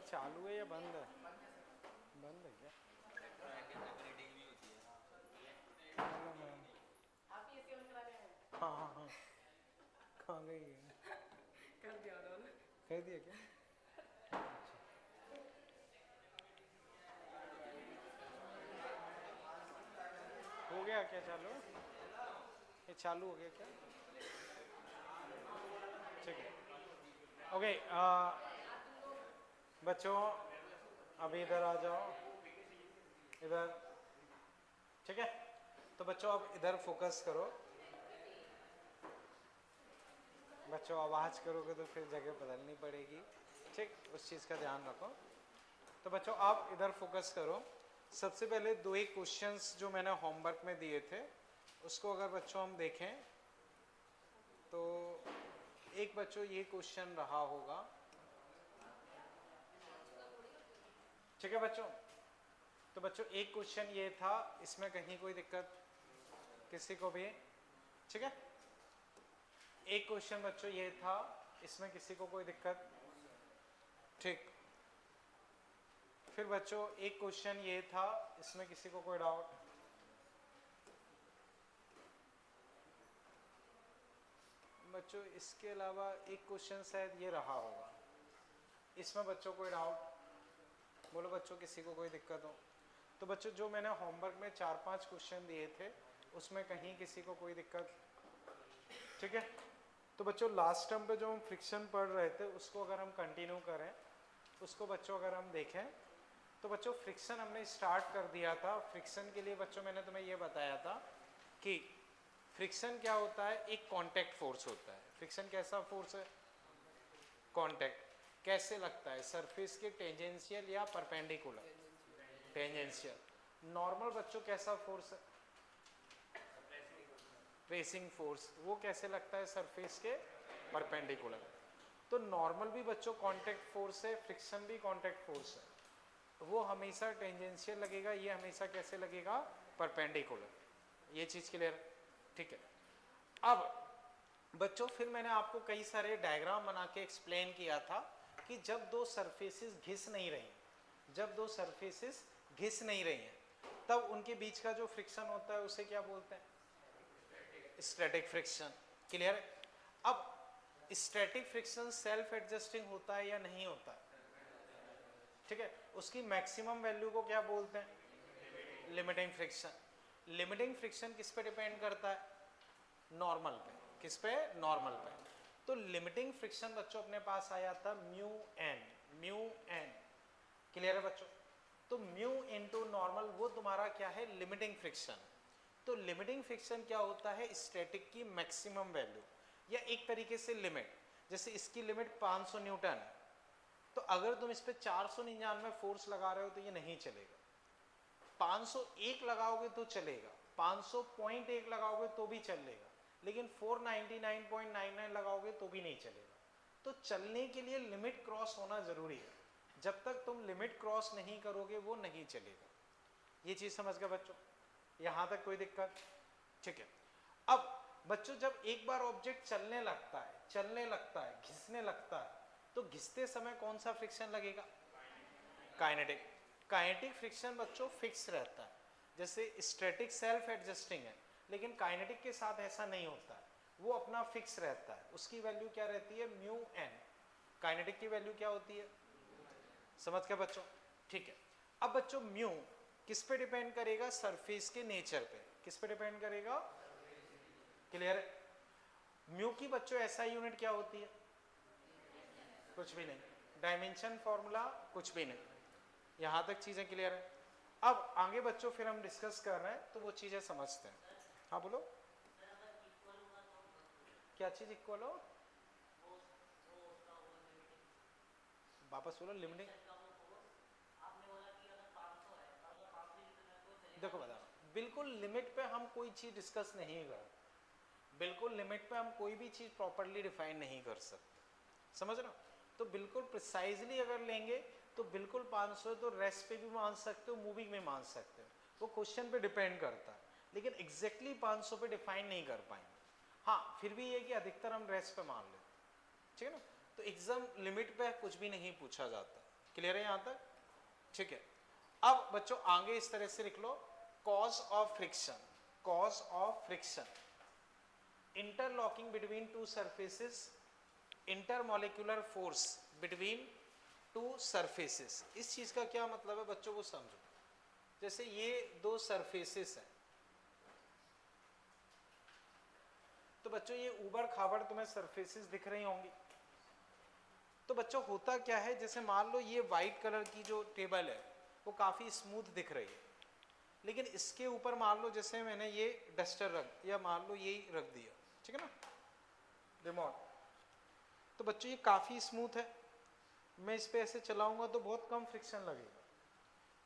चालू है या बंद है? बंद है क्या? Hello ma'am. आप ये सेवन करा रहे हैं? हाँ हाँ हाँ, कहाँ गई है? कर दिया उन्होंने। कह दिया क्या? हो गया क्या चालू? ये चालू हो गया क्या? ठीक है। ओके, बच्चों अभी इधर आ जाओ, इधर। ठीक है, तो बच्चों अब इधर फोकस करो। बच्चों आवाज़ करोगे तो फिर जगह बदलनी पड़ेगी, ठीक, उस चीज़ का ध्यान रखो। तो बच्चों आप इधर फोकस करो। सबसे पहले दो एक क्वेश्चंस जो मैंने होमवर्क में दिए थे उसको अगर बच्चों हम देखें तो एक बच्चों ये क्वेश्चन रहा होगा। ठीक है बच्चों, तो बच्चों एक क्वेश्चन ये था, इसमें कहीं कोई दिक्कत किसी को भी? ठीक है, एक क्वेश्चन बच्चों ये था, इसमें किसी को कोई दिक्कत? ठीक। फिर बच्चों एक क्वेश्चन ये था, इसमें किसी को कोई डाउट? बच्चों इसके अलावा एक क्वेश्चन शायद ये रहा होगा, इसमें बच्चों कोई डाउट? बोलो बच्चों किसी को कोई दिक्कत हो तो। बच्चों जो मैंने होमवर्क में 4-5 क्वेश्चन दिए थे उसमें कहीं किसी को कोई दिक्कत? ठीक है, तो बच्चों लास्ट टर्म पे जो हम फ्रिक्शन पढ़ रहे थे उसको अगर हम कंटिन्यू करें, उसको बच्चों अगर हम देखें तो बच्चों फ्रिक्शन हमने स्टार्ट कर दिया था। फ्रिक्शन के लिए बच्चों मैंने तुम्हें ये बताया था कि फ्रिक्शन क्या होता है, एक कांटेक्ट फोर्स होता है। फ्रिक्शन कैसा फोर्स है? कांटेक्ट। कैसे लगता है, सरफेस के टेंजेंशियल या परपेंडिकुलर? टेंजेंशियल। नॉर्मल बच्चों कैसा फोर्स है? Pressing force. वो कैसे लगता है, सरफेस के परपेंडिकुलर। तो नॉर्मल भी बच्चों कांटेक्ट फोर्स है, फ्रिक्शन भी कांटेक्ट फोर्स है। वो हमेशा टेंजेंशियल लगेगा, ये हमेशा कैसे लगेगा, परपेंडिकुलर। ये चीज क्लियर? ठीक है। अब बच्चों फिर मैंने आपको कई सारे डायग्राम बना के एक्सप्लेन किया था कि जब दो सरफेसेस घिस नहीं रही, जब दो सरफेसेस घिस नहीं रही हैं तब उनके बीच का जो फ्रिक्शन होता है उसे क्या बोलते हैं? Static friction. क्लियर है? अब स्टैटिक फ्रिक्शन सेल्फ एडजस्टिंग होता है या नहीं होता है? ठीक है, उसकी मैक्सिमम वैल्यू को क्या बोलते हैं? Limiting friction. लिमिटिंग फ्रिक्शन किस पे डिपेंड करता है? नॉर्मल पे। किस पे? नॉर्मल पे। तो लिमिटिंग फ्रिक्शन बच्चों अपने पास आया था mu N. Mu N clear है बच्चों? तो म्यू इनटू नॉर्मल वो तुम्हारा क्या है, लिमिटिंग फ्रिक्शन। तो लिमिटिंग फ्रिक्शन क्या होता है, स्टैटिक की मैक्सिमम वैल्यू या एक तरीके से लिमिट। जैसे इसकी लिमिट 500 न्यूटन है, तो अगर तुम इस पे 499 फोर्स लगा रहे हो तो ये नहीं चलेगा। 501 लगाओगे तो चलेगा, 500.1 लगाओगे तो भी चलेगा, लेकिन 499.99 लगाओगे तो भी नहीं चलेगा। तो चलने के लिए लिमिट क्रॉस होना जरूरी है। जब तक तुम लिमिट क्रॉस नहीं करोगे वो नहीं चलेगा। ये चीज समझ गए बच्चों? यहां तक कोई दिक्कत? ठीक है। अब बच्चों जब एक बार ऑब्जेक्ट चलने लगता है, चलने लगता है, घिसने लगता है, तो घिसते समय कौन सा फ्रिक्शन लगेगा? काइनेटिक। काइनेटिक फ्रिक्शन बच्चों फिक्स रहता है। जैसे स्टैटिक सेल्फ एडजस्टिंग है, लेकिन काइनेटिक के साथ ऐसा नहीं होता है, वो अपना फिक्स रहता है। उसकी वैल्यू क्या रहती है? Mu N. काइनेटिक की वैल्यू क्या होती है? समझ गए बच्चों? ठीक है। अब बच्चों म्यू किस पे डिपेंड करेगा? सरफेस के नेचर पे। किस पे डिपेंड करेगा? क्लियर है? म्यू की बच्चों एसआई यूनिट क्या होती है? कुछ भी नहीं। डायमेंशन फॉर्मूला कुछ भी नहीं। यहां तक चीजें क्लियर है? अब आगे बच्चों फिर हम डिस्कस कर रहे हैं तो वो चीजें समझते हैं। हाँ बोलो, क्या चीज इक्वल हो? वापस बोलो। लिमिटिंग। देखो बता, बिल्कुल लिमिट पे हम कोई चीज डिस्कस नहीं कर, बिल्कुल लिमिट पे हम कोई भी चीज प्रॉपरली डिफाइन नहीं कर सकते। समझ रहे हो? तो बिल्कुल प्रिसाइजली अगर लेंगे तो बिल्कुल 500 तो रेस्ट पे भी मान सकते हो, मूविंग में मान सकते हो, वो क्वेश्चन पे डिपेंड करता है। लेकिन एग्जैक्टली 500 पे डिफाइन नहीं कर पाएंगे। हाँ फिर भी ये कि अधिकतर हम रेस्ट पे मान लेते हैं। ठीक है ना? तो एग्जाम लिमिट पे कुछ भी नहीं पूछा जाता। क्लियर है यहाँ तक? ठीक है। अब बच्चों आगे इस तरह से लिख लो, cause of friction, cause of friction, interlocking between two surfaces, intermolecular force between two surfaces. इस चीज का क्या मतलब है बच्चों को समझो। जैसे ये दो सरफेसेस हैं, तो बच्चों ये ऊबड़ खाबड़ तुम्हें सरफेसेस दिख रही होंगी। तो बच्चों होता क्या है, जैसे मान लो ये वाइट कलर की जो टेबल है वो काफी स्मूथ दिख रही है, लेकिन इसके ऊपर मान लो जैसे मैंने ये डस्टर रख या मान लो यही रख दिया, ठीक है ना, रिमोट, तो बच्चों ये काफी स्मूथ है, मैं इस पे ऐसे चलाऊंगा तो बहुत कम फ्रिक्शन लगेगा,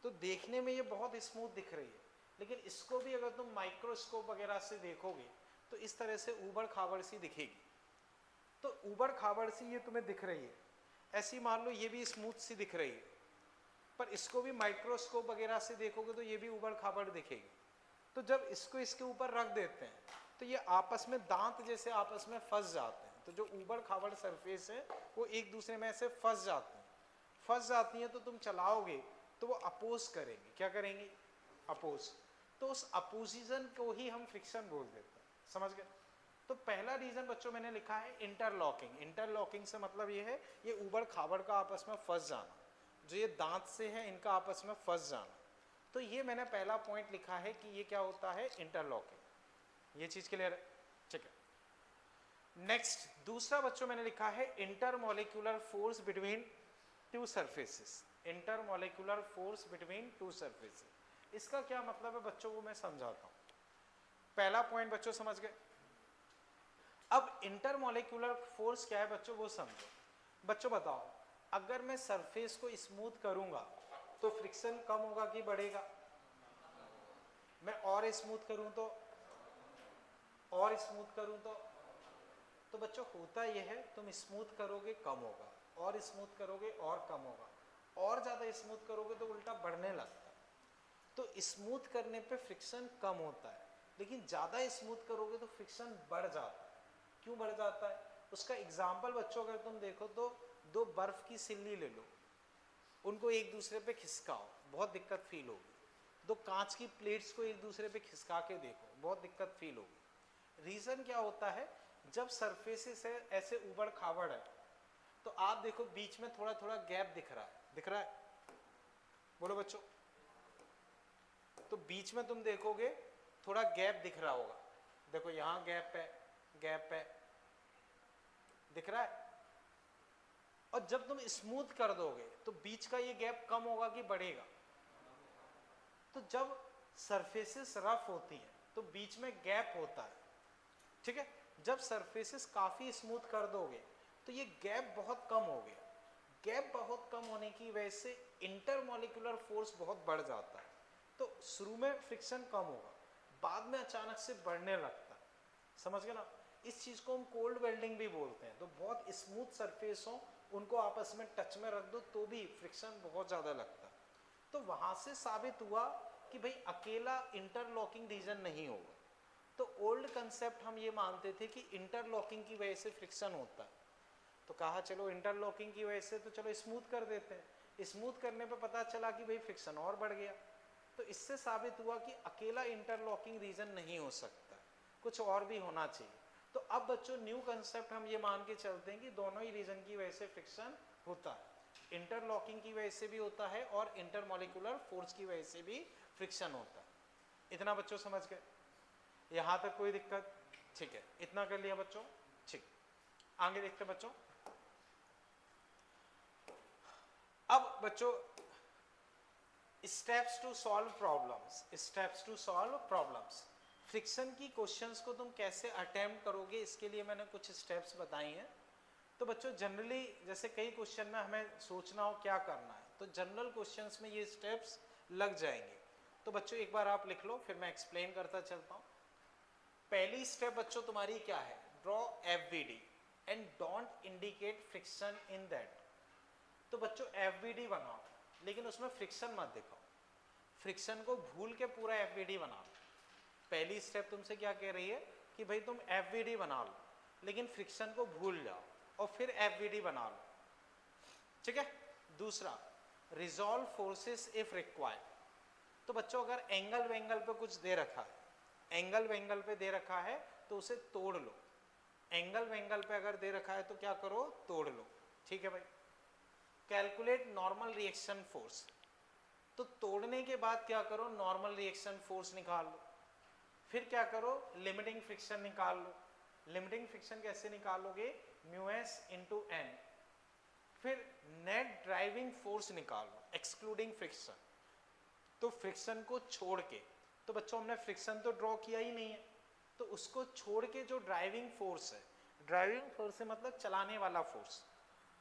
तो देखने में ये बहुत स्मूथ दिख रही है। लेकिन इसको भी अगर तुम माइक्रोस्कोप वगैरह से देखोगे तो इस तरह से ऊबड़ खाबड़ सी दिखेगी। तो ऊबड़ खाबड़ सी ये तुम्हें दिख रही है, ऐसी मान लो ये भी स्मूथ सी दिख रही है, पर इसको भी माइक्रोस्कोप वगैरह से देखोगे तो ये भी ऊबड़ खाबड़ दिखेगी। तो जब इसको इसके ऊपर रख देते हैं तो ये आपस में दांत जैसे आपस में फंस जाते हैं, तो जो ऊबड़ खाबड़ सरफेस है वो एक दूसरे में ऐसे फंस जाते हैं, फंस जाती हैं, तो तुम चलाओगे तो वो अपोज करेंगे। क्या करेंगे? अपोज। तो उस अपोजिशन को ही हम फ्रिक्शन बोल देते हैं, समझ गए? तो पहला रीजन बच्चों मैंने लिखा है इंटरलॉकिंग। इंटरलॉकिंग से मतलब ये है ये ऊबड़ खाबड़ का आपस में फंस जाना, जो ये दांत से है इनका आपस में फंस जाना। तो ये मैंने पहला पॉइंट लिखा है कि ये क्या होता है, इंटरलॉकिंग। ये चीज क्लियर है? ठीक है। नेक्स्ट दूसरा बच्चों मैंने लिखा है intermolecular force between two surfaces. Intermolecular force between two surfaces, इसका क्या मतलब है बच्चों को मैं समझाता हूं। पहला पॉइंट बच्चों समझ गए। अब इंटरमॉलिक्यूलर फोर्स क्या है बच्चों वो समझो। बच्चों बताओ, अगर मैं सरफेस को स्मूथ करूंगा तो फ्रिक्शन कम होगा कि बढ़ेगा? मैं और स्मूथ करूं तो, और स्मूथ करूं तो बच्चों होता यह है तुम स्मूथ करोगे कम होगा, और स्मूथ करोगे और कम होगा, और ज्यादा स्मूथ करोगे तो उल्टा बढ़ने लगता है। तो स्मूथ करने पे फ्रिक्शन कम होता है, लेकिन ज्यादा स्मूथ करोगे तो फ्रिक्शन बढ़ जाता है। क्यों बढ़ जाता है? उसका एग्जाम्पल बच्चों अगर तुम देखो तो दो बर्फ की सिल्ली ले लो, उनको एक दूसरे पे खिसकाओ, बहुत दिक्कत फील होगी। दो कांच की प्लेट्स को एक दूसरे पे खिसका के देखो, बहुत दिक्कत फील होगी। रीजन क्या होता है, जब सरफेसेस है ऐसे ऊबड़ खाबड़ है तो आप देखो बीच में थोड़ा थोड़ा गैप दिख रहा है, दिख रहा है? बोलो बच्चों। तो बीच में तुम देखोगे थोड़ा गैप दिख रहा होगा, देखो यहां गैप है, गैप है, दिख रहा है? और जब तुम स्मूथ कर दोगे तो बीच का ये गैप कम होगा कि बढ़ेगा? तो जब सरफेसेस रफ होती हैं तो बीच में गैप होता है, ठीक है? जब सरफेसेस काफी स्मूथ कर दोगे तो ये गैप बहुत कम हो गया। गैप बहुत कम होने की वजह से इंटरमॉलिक्यूलर फोर्स बहुत बढ़ जाता है। तो शुरू में फ्रिक्शन कम होगा, बाद में अचानक से बढ़ने लगता है, समझ गए ना? इस चीज को हम कोल्ड वेल्डिंग भी बोलते हैं। तो बहुत स्मूथ सरफेस हो, उनको आपस में टच में रख दो तो भी फ्रिक्शन बहुत ज्यादा लगता है। तो वहां से साबित हुआ कि भाई अकेला इंटरलॉकिंग रीजन नहीं होगा। तो ओल्ड कंसेप्ट हम ये मानते थे कि इंटरलॉकिंग की वजह से फ्रिक्शन होता है, तो कहा चलो इंटरलॉकिंग की वजह से तो चलो स्मूथ कर देते हैं। स्मूथ करने पे पता चला कि भाई फ्रिक्शन और बढ़ गया। तो इससे साबित हुआ कि अकेला इंटरलॉकिंग रीजन नहीं हो सकता, कुछ और भी होना चाहिए। तो अब बच्चों न्यू कंसेप्ट हम ये मान के चलते हैं कि दोनों ही रीजन की वजह से फ्रिक्शन होता है, इंटरलॉकिंग की वजह से भी होता है और इंटरमॉलिक्यूलर फोर्स की वजह से भी फ्रिक्शन होता है। इतना बच्चों समझ गए? यहां तक कोई दिक्कत? ठीक है, इतना कर लिया बच्चों। ठीक, आगे देखते हैं बच्चों। अब बच्चों steps to solve problems, steps to solve problems. Friction की क्वेश्चंस को तुम कैसे अटेम्प्ट करोगे, इसके लिए मैंने कुछ स्टेप्स बताई हैं। तो बच्चों जनरली जैसे कई क्वेश्चन में हमें सोचना हो क्या करना है, तो जनरल क्वेश्चंस में ये स्टेप्स लग जाएंगे। तो बच्चों एक बार आप लिख लो, फिर मैं एक्सप्लेन करता चलता हूँ। पहली स्टेप बच्चों तुम्हारी क्या है, draw FBD and don't indicate friction in that. तो बच्चों एफवीडी बनाओ, लेकिन उसमें फ्रिक्शन मत दिखाओ, फ्रिक्शन को भूल के पूरा एफवीडी बना लो। पहली स्टेप तुमसे क्या कह रही है कि भाई तुम एफवीडी बना लो, लेकिन फ्रिक्शन को भूल जाओ और फिर एफवीडी बना लो, ठीक है? दूसरा, रिजॉल्व फोर्सेस इफ रिक्वायर्ड। तो बच्चों अगर एंगल वेंगल पे कुछ दे रखा है, एंगल वेंगल पे दे रखा है तो उसे तोड़ लो। एंगल वेंगल पे अगर दे रखा है तो क्या करो, तोड़ लो। ठीक है भाई। Calculate normal reaction force. तो तोड़ने के बाद क्या करो, नॉर्मल रिएक्शन फोर्स निकाल लो। फिर क्या करो, लिमिटिंग फ्रिक्शन निकाल लो। लिमिटिंग फ्रिक्शन कैसे निकालोगे, म्यू एस इंटू एन। फिर नेट ड्राइविंग फोर्स निकाल लो एक्सक्लूडिंग फ्रिक्शन। तो फ्रिक्शन को छोड़ के, तो बच्चों हमने फ्रिक्शन तो ड्रॉ किया ही नहीं है, तो उसको छोड़ के जो ड्राइविंग फोर्स है, ड्राइविंग फोर्स से मतलब चलाने वाला फोर्स,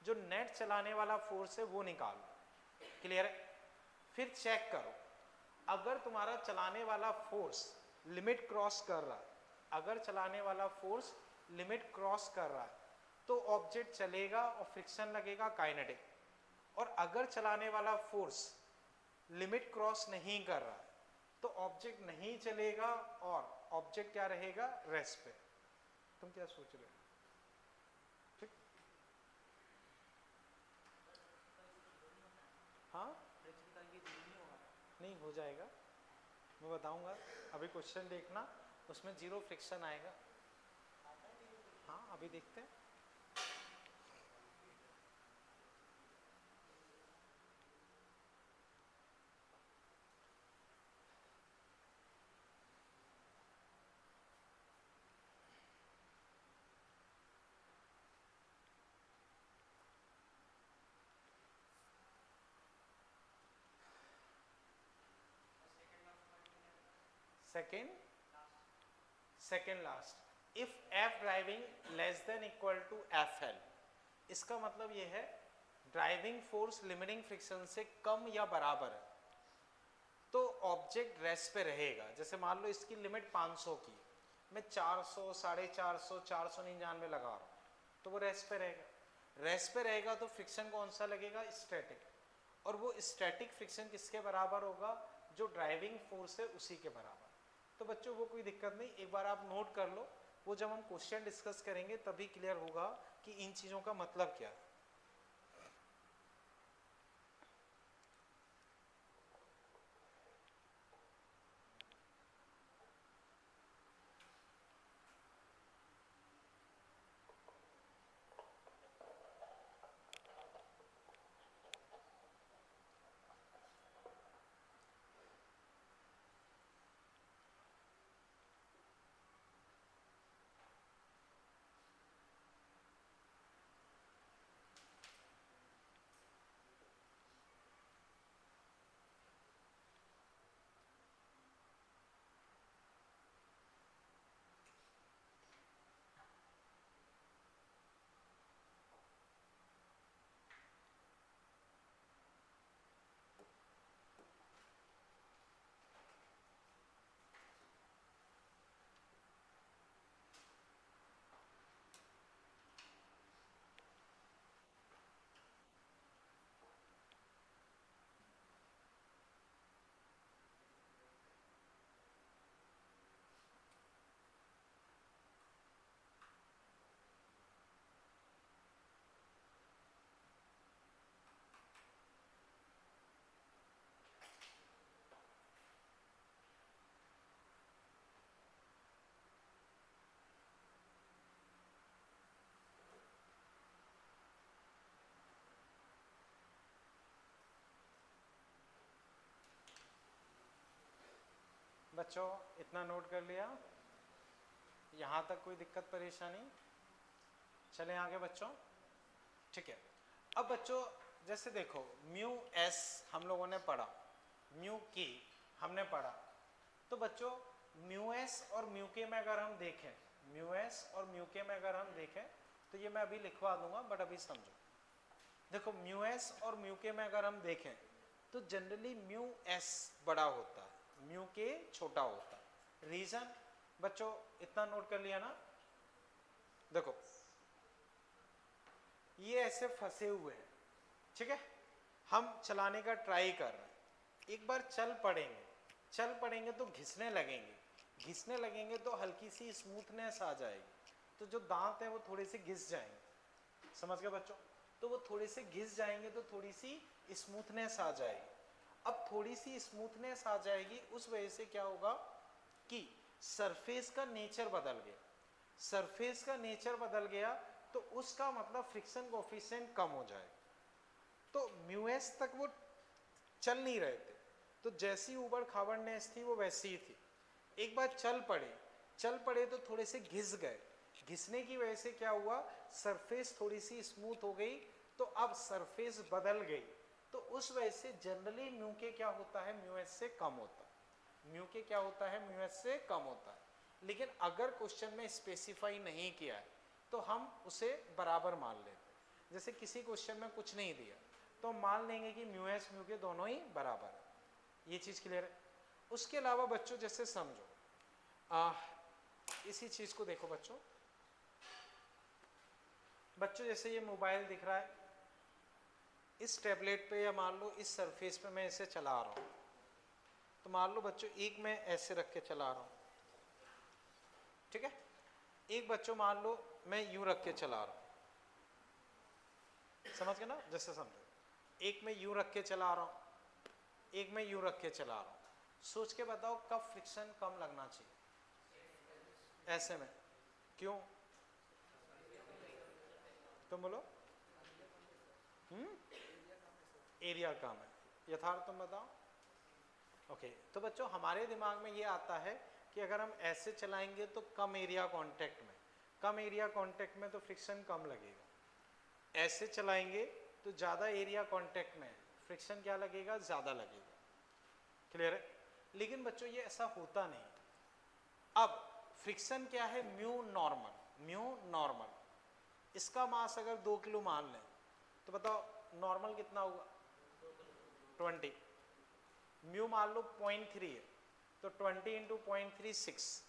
जो नेट चलाने वाला फोर्स है वो निकालो। क्लियर है। फिर चेक करो, अगर तुम्हारा चलाने वाला फोर्स लिमिट क्रॉस कर रहा है, अगर चलाने वाला फोर्स लिमिट क्रॉस कर रहा है तो ऑब्जेक्ट चलेगा और फ्रिक्शन लगेगा काइनेटिक। और अगर चलाने वाला फोर्स लिमिट क्रॉस नहीं कर रहा तो ऑब्जेक्ट नहीं चलेगा और ऑब्जेक्ट क्या रहेगा, रेस्ट पे। तुम क्या सोच रहे हो? ठीक। हाँ नहीं हो जाएगा, मैं बताऊंगा। अभी क्वेश्चन देखना, उसमें जीरो फ्रिक्शन आएगा। हाँ अभी देखते हैं। Second last, if F driving less than equal to F L. इसका मतलब ये है ड्राइविंग फोर्स लिमिटिंग फ्रिक्शन से कम या बराबर है तो ऑब्जेक्ट रेस्ट पे रहेगा। जैसे मान लो इसकी लिमिट 500 की, मैं 400, 450, 499 लगा रहा हूँ तो वो रेस्ट पे रहेगा। रेस्ट पे रहेगा तो फ्रिक्शन कौन सा लगेगा, स्टैटिक। और वो स्टैटिक फ्रिक्शन किसके बराबर होगा, जो ड्राइविंग फोर्स है उसी के बराबर। तो बच्चों वो कोई दिक्कत नहीं, एक बार आप नोट कर लो, वो जब हम क्वेश्चन डिस्कस करेंगे तभी क्लियर होगा कि इन चीज़ों का मतलब क्या है। बच्चों इतना नोट कर लिया, यहाँ तक कोई दिक्कत परेशानी? चलें आगे बच्चों। ठीक है। अब बच्चों जैसे देखो, म्यू एस हम लोगों ने पढ़ा, म्यू की हमने पढ़ा, तो बच्चों म्यू एस और म्यू के में अगर हम देखें, म्यू एस और म्यू के में अगर हम देखें तो ये मैं अभी लिखवा दूंगा, बट अभी समझो। देखो म्यू एस और म्यू के में अगर हम देखें तो जनरली म्यू एस बड़ा होता है, म्यू के छोटा होता है। रीजन बच्चों इतना नोट कर लिया ना। देखो ये ऐसे फंसे हुए हैं, ठीक है, हम चलाने का ट्राई कर रहे हैं, एक बार चल पड़ेंगे तो घिसने लगेंगे तो हल्की सी स्मूथनेस आ जाएगी, तो जो दांत है वो थोड़े से घिस जाएंगे, समझ गए बच्चों। तो वो थोड़े से घिस जाएंगे तो थोड़ी सी स्मूथनेस आ जाएगी। अब थोड़ी सी स्मूथनेस आ जाएगी, उस वजह से क्या होगा कि सरफेस का नेचर बदल गया। सरफेस का नेचर बदल गया तो उसका मतलब फ्रिक्शन कोफिशिएंट कम हो जाएगा। तो म्यू एस तक वो चल नहीं रहे थे, तो जैसी ऊबड़ खाबड़नेस थी वो वैसी ही थी। एक बार चल पड़े तो थोड़े से घिस गए। घिसने की वजह से क्या हुआ, सरफेस थोड़ी सी स्मूथ हो गई, तो अब सरफेस बदल गई। तो उस वजह से जनरली म्यू के क्या होता है, म्यू एस से कम होता है। म्यू के क्या होता है, म्यू एस से कम होता है। लेकिन अगर क्वेश्चन में स्पेसिफाई नहीं किया है तो हम उसे बराबर मान लेते हैं। जैसे किसी क्वेश्चन में कुछ नहीं दिया तो मान लेंगे कि म्यू एस म्यू के दोनों ही बराबर है। ये चीज़ क्लियर है। उसके अलावा बच्चों जैसे समझो, इसी चीज़ को देखो बच्चों जैसे ये मोबाइल दिख रहा है, इस टैबलेट पे या मान लो इस सरफेस पे मैं इसे चला रहा हूँ, तो मान लो बच्चों एक मैं ऐसे रख के चला रहा हूँ, ठीक है। एक बच्चों मान लो मैं यूं रख के चला रहा हूँ, समझ गए ना, जैसे समझो एक मैं यूं रख के चला रहा हूँ, एक मैं यूं रख के चला रहा हूँ। सोच के बताओ कब फ्रिक्शन कम लगना चाहिए, ऐसे में। क्यों, तुम बोलो। एरिया कम है, यथार्थ तुम बताओ। ओके, तो बच्चों हमारे दिमाग में ये आता है कि अगर हम ऐसे चलाएंगे तो कम एरिया कांटेक्ट में तो फ्रिक्शन कम लगेगा। ऐसे चलाएंगे तो ज़्यादा एरिया कांटेक्ट में फ्रिक्शन क्या लगेगा, ज़्यादा लगेगा। क्लियर है। लेकिन बच्चों ये ऐसा होता नहीं। अब फ्रिक्शन क्या है, म्यू नॉर्मल, इसका मास अगर 2 किलो मान लें तो बताओ नॉर्मल कितना होगा, 20। म्यू मान लो 0.3 है तो 20 इंटू 0.3 6।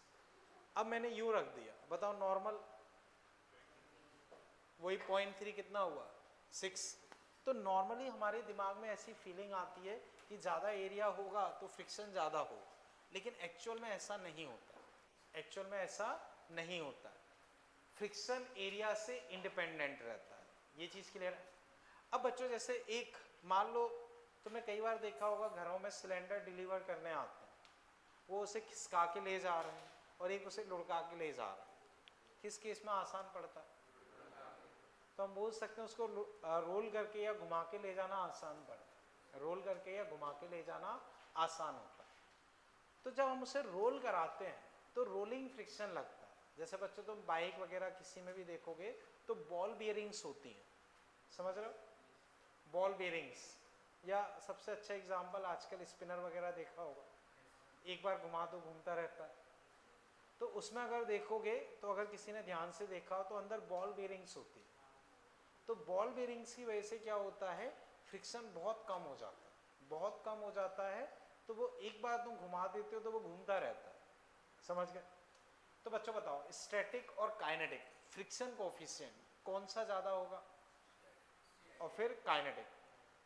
अब मैंने यू रख दिया, बताओ नॉर्मल वही 0.3 कितना हुआ, 6। तो नॉर्मली हमारे दिमाग में ऐसी फीलिंग आती है कि ज़्यादा एरिया होगा तो फ्रिक्शन ज़्यादा होगा, लेकिन एक्चुअल में ऐसा नहीं होता। फ्रिक्शन एरिया से इंडिपेंडेंट रहता है। ये चीज़ क्लियर है। अब बच्चों जैसे एक मान लो तुमने कई बार देखा होगा घरों में सिलेंडर डिलीवर करने आते हैं, वो उसे खिसका के ले जा रहे हैं और एक उसे लुढ़का के ले जा रहा है। किस केस में आसान पड़ता है, तो हम बोल सकते हैं उसको रोल करके या घुमा के ले जाना आसान पड़ता है। रोल करके या घुमा के ले जाना आसान होता है। तो जब हम उसे रोल कराते हैं तो रोलिंग फ्रिक्शन लगता है। जैसे बच्चों तुम बाइक वगैरह किसी में भी देखोगे तो बॉल बियरिंग्स होती हैं, समझ रहे हो, बॉल बियरिंग्स। या सबसे अच्छा एग्जांपल आजकल स्पिनर वगैरह देखा होगा, एक बार घुमा तो घूमता रहता है। तो उसमें अगर देखोगे तो अगर किसी ने ध्यान से देखा हो तो अंदर बॉल बियरिंग्स होती है। तो बॉल बियरिंग्स की वजह से क्या होता है, फ्रिक्शन बहुत कम हो जाता है। तो वो एक बार तुम घुमा देते हो तो वो घूमता रहता है, समझ गए। तो बच्चों बताओ स्टैटिक और काइनेटिक फ्रिक्शन कोफिशिएंट कौन सा ज़्यादा होगा, और फिर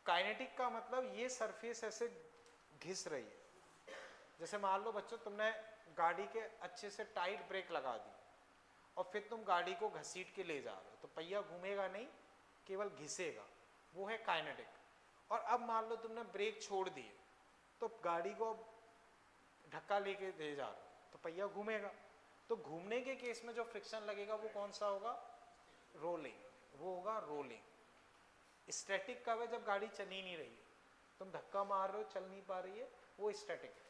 काइनेटिक का मतलब ये सरफेस ऐसे घिस रही है। जैसे मान लो बच्चों तुमने गाड़ी के अच्छे से टाइट ब्रेक लगा दी और फिर तुम गाड़ी को घसीट के ले जा रहे हो, तो पहिया घूमेगा नहीं, केवल घिसेगा, वो है काइनेटिक। और अब मान लो तुमने ब्रेक छोड़ दिए तो गाड़ी को धक्का लेके ले जा रहे हो तो पहिया घूमेगा। तो घूमने के केस में जो फ्रिक्शन लगेगा वो कौन सा होगा, रोलिंग। स्टैटिक का है जब गाड़ी चल ही नहीं रही है, तुम धक्का मार रहे हो, चल नहीं पा रही है, वो स्टैटिक है।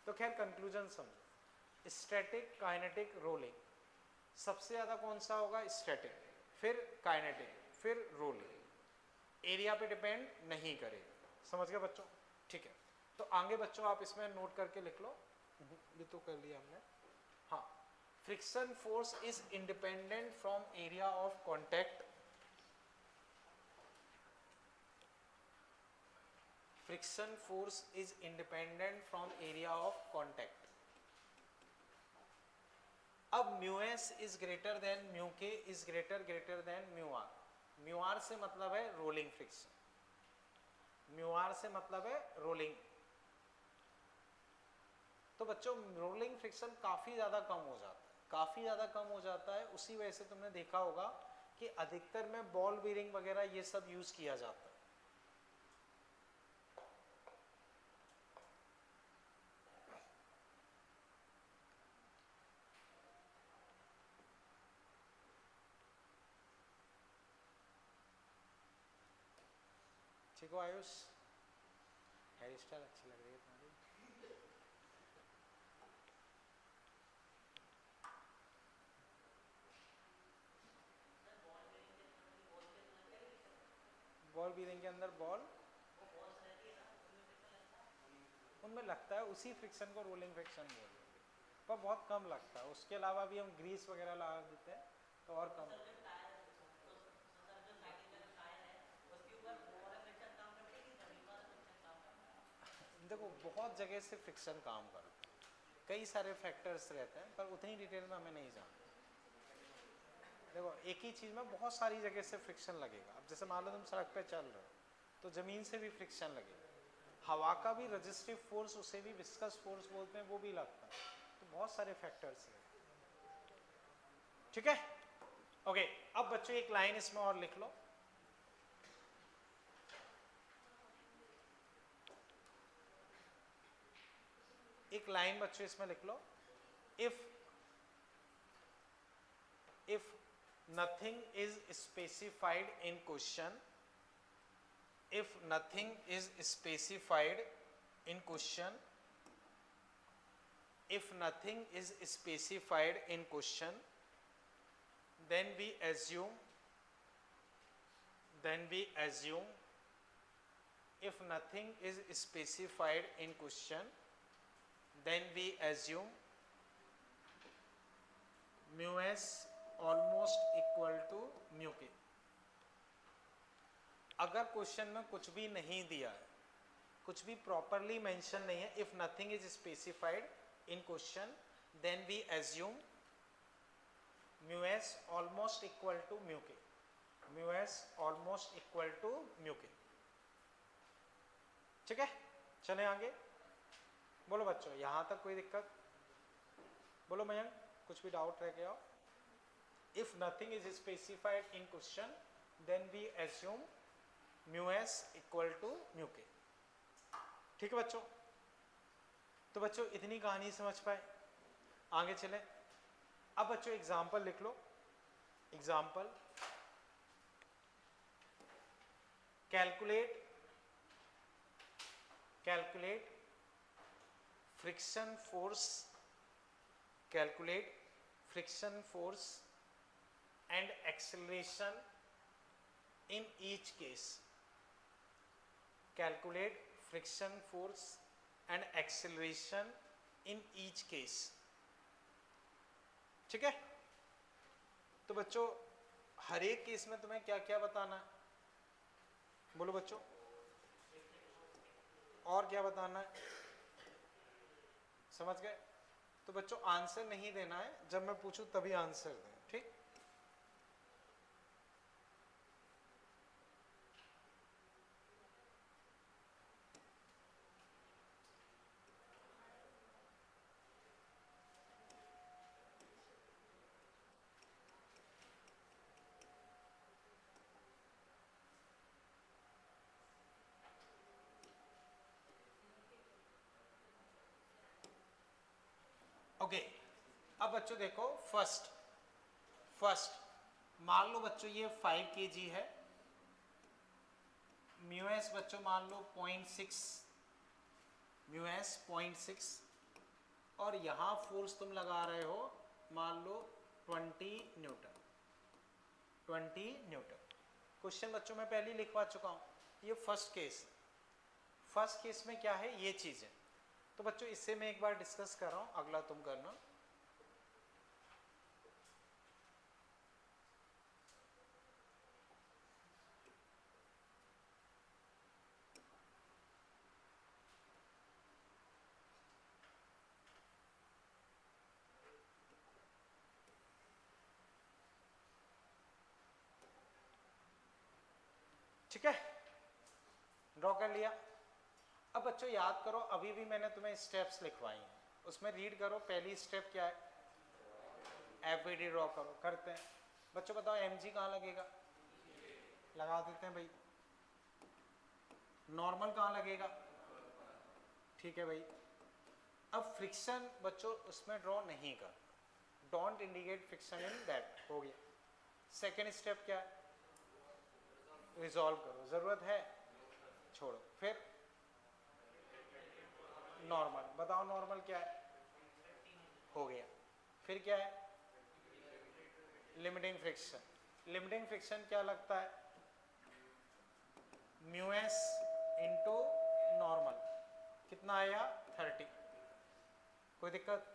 तो खैर कंक्लूजन समझो, स्टैटिक, काइनेटिक, रोलिंग। सबसे ज़्यादा कौन सा होगा, स्टैटिक, फिर काइनेटिक, फिर रोलिंग। एरिया पे डिपेंड नहीं करेगा, समझ गए बच्चों। ठीक है, तो आगे बच्चों आप इसमें नोट करके लिख लो, ये तो कर लिया हमने। हाँ, friction force is independent from area of contact. Friction force is independent from area of contact. अब mu s is greater than mu k is greater than mu r. Mu r से मतलब है रोलिंग फ्रिक्शन, म्यू आर से मतलब है rolling. तो बच्चों rolling friction काफ़ी ज़्यादा कम हो जाता है। उसी वजह से तुमने देखा होगा कि अधिकतर में बॉल बीयरिंग वगैरह ये सब यूज़ किया जाता है। ठीक हो आयुष? हेयर स्टाइल अच्छी लग रही है तुम्हारी। बॉल बीरिंग के अंदर बॉल उनमें लगता है, उसी फ्रिक्शन को रोलिंग फ्रिक्शन बोलते हैं, पर बहुत कम लगता है। उसके अलावा भी हम ग्रीस वगैरह लगा देते हैं तो और कम। देखो बहुत जगह से फ्रिक्शन काम करता है, कई सारे फैक्टर्स रहते हैं, पर उतनी डिटेल में हमें नहीं जानते। देखो एक ही चीज़ में बहुत सारी जगह से फ्रिक्शन लगेगा। अब जैसे मान लो तुम सड़क पे चल रहे हो तो ज़मीन से भी फ्रिक्शन लगेगा, हवा का भी रेजिस्टिव फोर्स, उसे भी विस्कस फोर्स बोलते हैं, वो भी लगता है। तो बहुत सारे फैक्टर्स हैं, ठीक है। ओके, अब बच्चों एक लाइन इसमें और लिख लो। एक लाइन बच्चों इसमें लिख लो, if nothing is specified in question, if nothing is specified in question, if nothing is specified in question, then we assume, if nothing is specified in question, then we assume mu s almost equal to mu k। अगर question में कुछ भी नहीं दिया है, कुछ भी properly mention नहीं है, if nothing is specified in question, then we assume mu s almost equal to mu k, mu s almost equal to mu k। ठीक है, चले आगे। बोलो बच्चों, यहां तक कोई दिक्कत? बोलो मयंक, कुछ भी डाउट रह गया? If nothing is specified in question, then we assume mu s equal to mu k। ठीक है बच्चों, तो बच्चों इतनी कहानी समझ पाए? आगे चले। अब बच्चों एग्जाम्पल लिख लो। Example, calculate friction force, calculate friction force and acceleration in each case. Calculate friction force and acceleration in each case. ठीक है, तो बच्चों हर एक केस में तुम्हें क्या क्या बताना है? बोलो बच्चों, और क्या बताना है? समझ गए? तो बच्चों आंसर नहीं देना है, जब मैं पूछूं तभी आंसर दें, ठीक? ओके, अब बच्चों देखो, फर्स्ट मान लो बच्चों ये 5 kg है, म्यू एस बच्चों मान लो 0.6, म्यू एस 0.6, और यहां फोर्स तुम लगा रहे हो मान लो 20 न्यूटन। क्वेश्चन बच्चों मैं पहले ही लिखवा चुका हूं, ये फर्स्ट केस में क्या है, ये चीज है। तो बच्चों इससे मैं एक बार डिस्कस कर रहा हूं, अगला तुम करना। ठीक है, ड्रॉ कर लिया। अब बच्चों याद करो, अभी भी मैंने तुम्हें स्टेप्स लिखवाई हैं, उसमें रीड करो। पहली स्टेप क्या है, एफबीडी ड्रॉ करो। करते हैं बच्चों, बताओ एमजी कहाँ लगेगा? लगा देते हैं भाई। नॉर्मल कहाँ लगेगा? ठीक है भाई। अब फ्रिक्शन बच्चों उसमें ड्रॉ नहीं कर, don't indicate friction in that. हो गया। सेकेंड स्टेप क्या है, रिजॉल्व करो। जरूरत है छोड़ो, फिर नॉर्मल, बताओ नॉर्मल क्या है, हो गया। फिर क्या है, लिमिटिंग फ्रिक्शन। लिमिटिंग फ्रिक्शन क्या लगता है, म्यू एस इंटू नॉर्मल, कितना आया 30। कोई दिक्कत,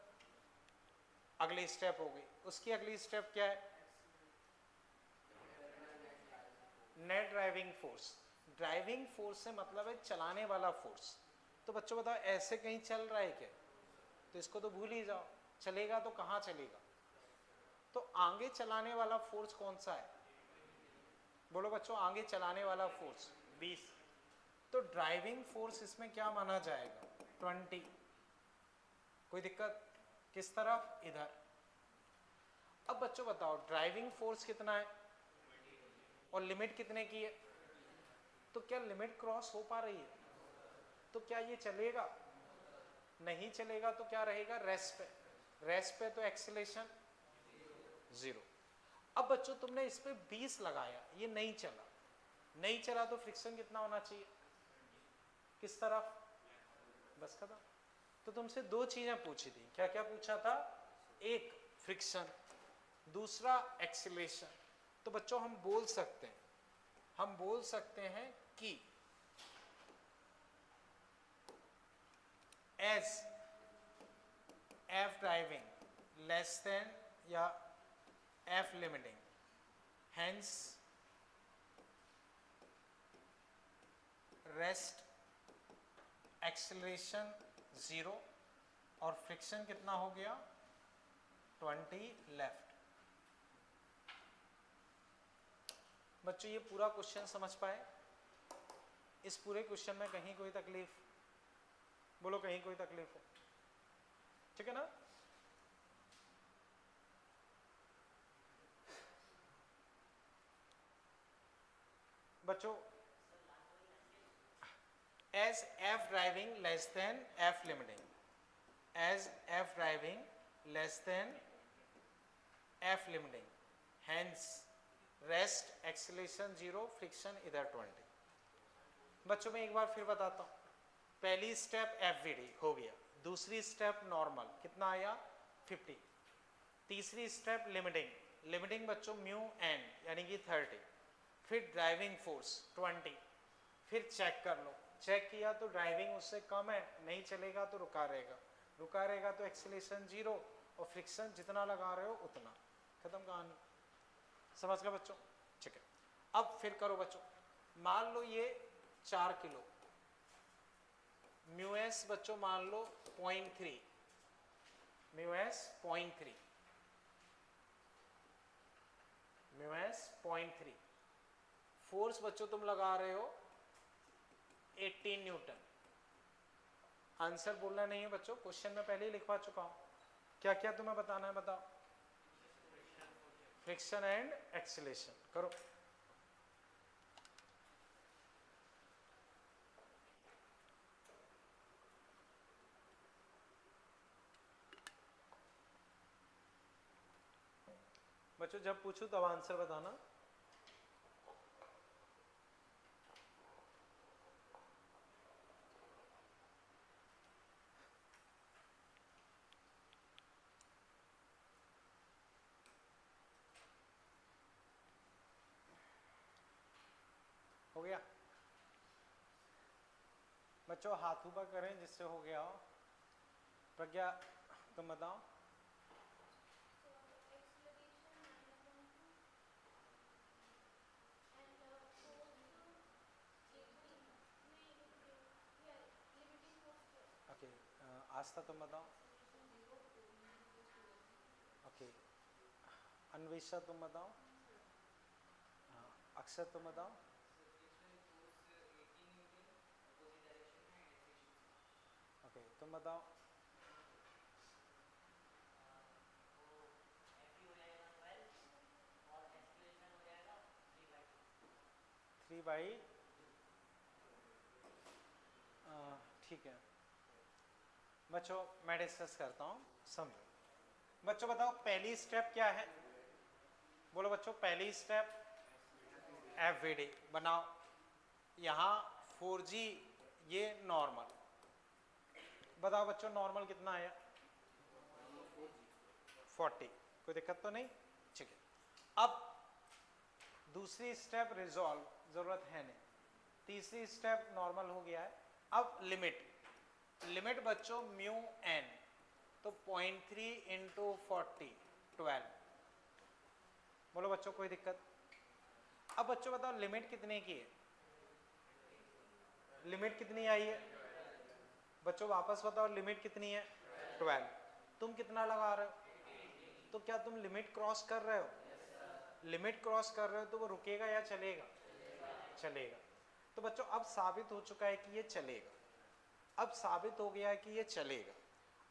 अगली स्टेप हो गई। उसकी अगली स्टेप क्या है, net driving force. Driving force से मतलब है चलाने वाला फोर्स। तो बच्चों बताओ ऐसे कहीं चल रहा है क्या, तो इसको तो भूल ही जाओ, चलेगा तो कहाँ चलेगा, तो आगे चलाने वाला फोर्स कौन सा है, बोलो बच्चों, आगे चलाने वाला फोर्स 20। तो ड्राइविंग फोर्स इसमें क्या माना जाएगा, 20। कोई दिक्कत, किस तरफ, इधर। अब बच्चों बताओ ड्राइविंग फोर्स कितना है और लिमिट कितने की है, तो क्या लिमिट क्रॉस हो पा रही है, तो क्या ये चलेगा, नहीं चलेगा, तो क्या रहेगा, रेस्ट पे। रेस्ट पे तो एक्सीलरेशन 0। अब बच्चों तुमने इस पे 20 लगाया, ये नहीं चला, नहीं चला तो फ्रिक्शन कितना होना चाहिए, किस तरफ, बस खत्म। तो तुमसे दो चीजें पूछी थी, क्या क्या पूछा था, एक फ्रिक्शन, दूसरा एक्सीलरेशन। तो बच्चों हम बोल सकते हैं कि as F driving less than या F limiting, hence rest acceleration 0 और फ्रिक्शन कितना हो गया 20 लेफ्ट। बच्चों ये पूरा क्वेश्चन समझ पाए, इस पूरे क्वेश्चन में कहीं कोई तकलीफ, बोलो कहीं कोई तकलीफ हो, ठीक है ना। बच्चों as F driving less than F limiting, as F driving less than F limiting, hence rest acceleration 0, friction इधर 20। बच्चों मैं एक बार फिर बताता हूँ, पहली स्टेप एफवीडी हो गया, दूसरी स्टेप नॉर्मल कितना आया 50, तीसरी स्टेप लिमिटिंग, लिमिटिंग बच्चों म्यू एन यानी कि 30, फिर ड्राइविंग फोर्स 20, फिर चेक कर लो, चेक किया तो ड्राइविंग उससे कम है, नहीं चलेगा तो रुका रहेगा, रुका रहेगा तो एक्सीलरेशन 0 और फ्रिक्शन जितना लगा रहे हो उतना, खत्म कहानी। समझ गए बच्चों, ठीक है। अब फिर करो बच्चों, मान लो ये 4 किलो, म्यू एस बच्चों मान लो 0.3, mu S 0.3, mu S 0.3, force बच्चों तुम लगा रहे हो 18 न्यूटन। आंसर बोलना नहीं है बच्चों, क्वेश्चन में पहले ही लिखवा चुका हूं, क्या क्या तुम्हें बताना है बताओ, फ्रिक्शन एंड एक्सीलरेशन करो। बच्चों जब पूछूं तब आंसर बताना। हो गया बच्चों, हाथ ऊपर करें जिससे हो गया हो। प्रज्ञा तुम बताओ। ओके आस्था तुम बताओ। ओके अन्वेषा तुम बताओ। अक्षर तुम बताओ। ओके तुम बताओ। 3/, ठीक है बच्चों, मैं डिस्कस करता हूँ, समझो। बच्चों बताओ पहली स्टेप क्या है, बोलो बच्चों पहली स्टेप एफवीडी बनाओ। यहाँ 4G ये नॉर्मल। बताओ बच्चों नॉर्मल कितना आया? 40। कोई दिक्कत तो नहीं? ठीक है। अब दूसरी स्टेप रिजॉल्व, जरूरत है नहीं। तीसरी स्टेप नॉर्मल हो गया है। अब लिमिट बच्चों म्यू एन, तो 0.3 इंटू 40 12। बोलो बच्चों कोई दिक्कत? अब बच्चों बताओ लिमिट कितने की है? लिमिट कितनी आई है बच्चों? वापस बताओ लिमिट कितनी है? 12। तुम कितना लगा रहे हो? तो क्या तुम लिमिट क्रॉस कर रहे हो? लिमिट क्रॉस कर रहे हो तो वो रुकेगा या चलेगा? चलेगा। तो बच्चों अब साबित हो चुका है कि ये चलेगा। अब साबित हो गया है कि ये चलेगा।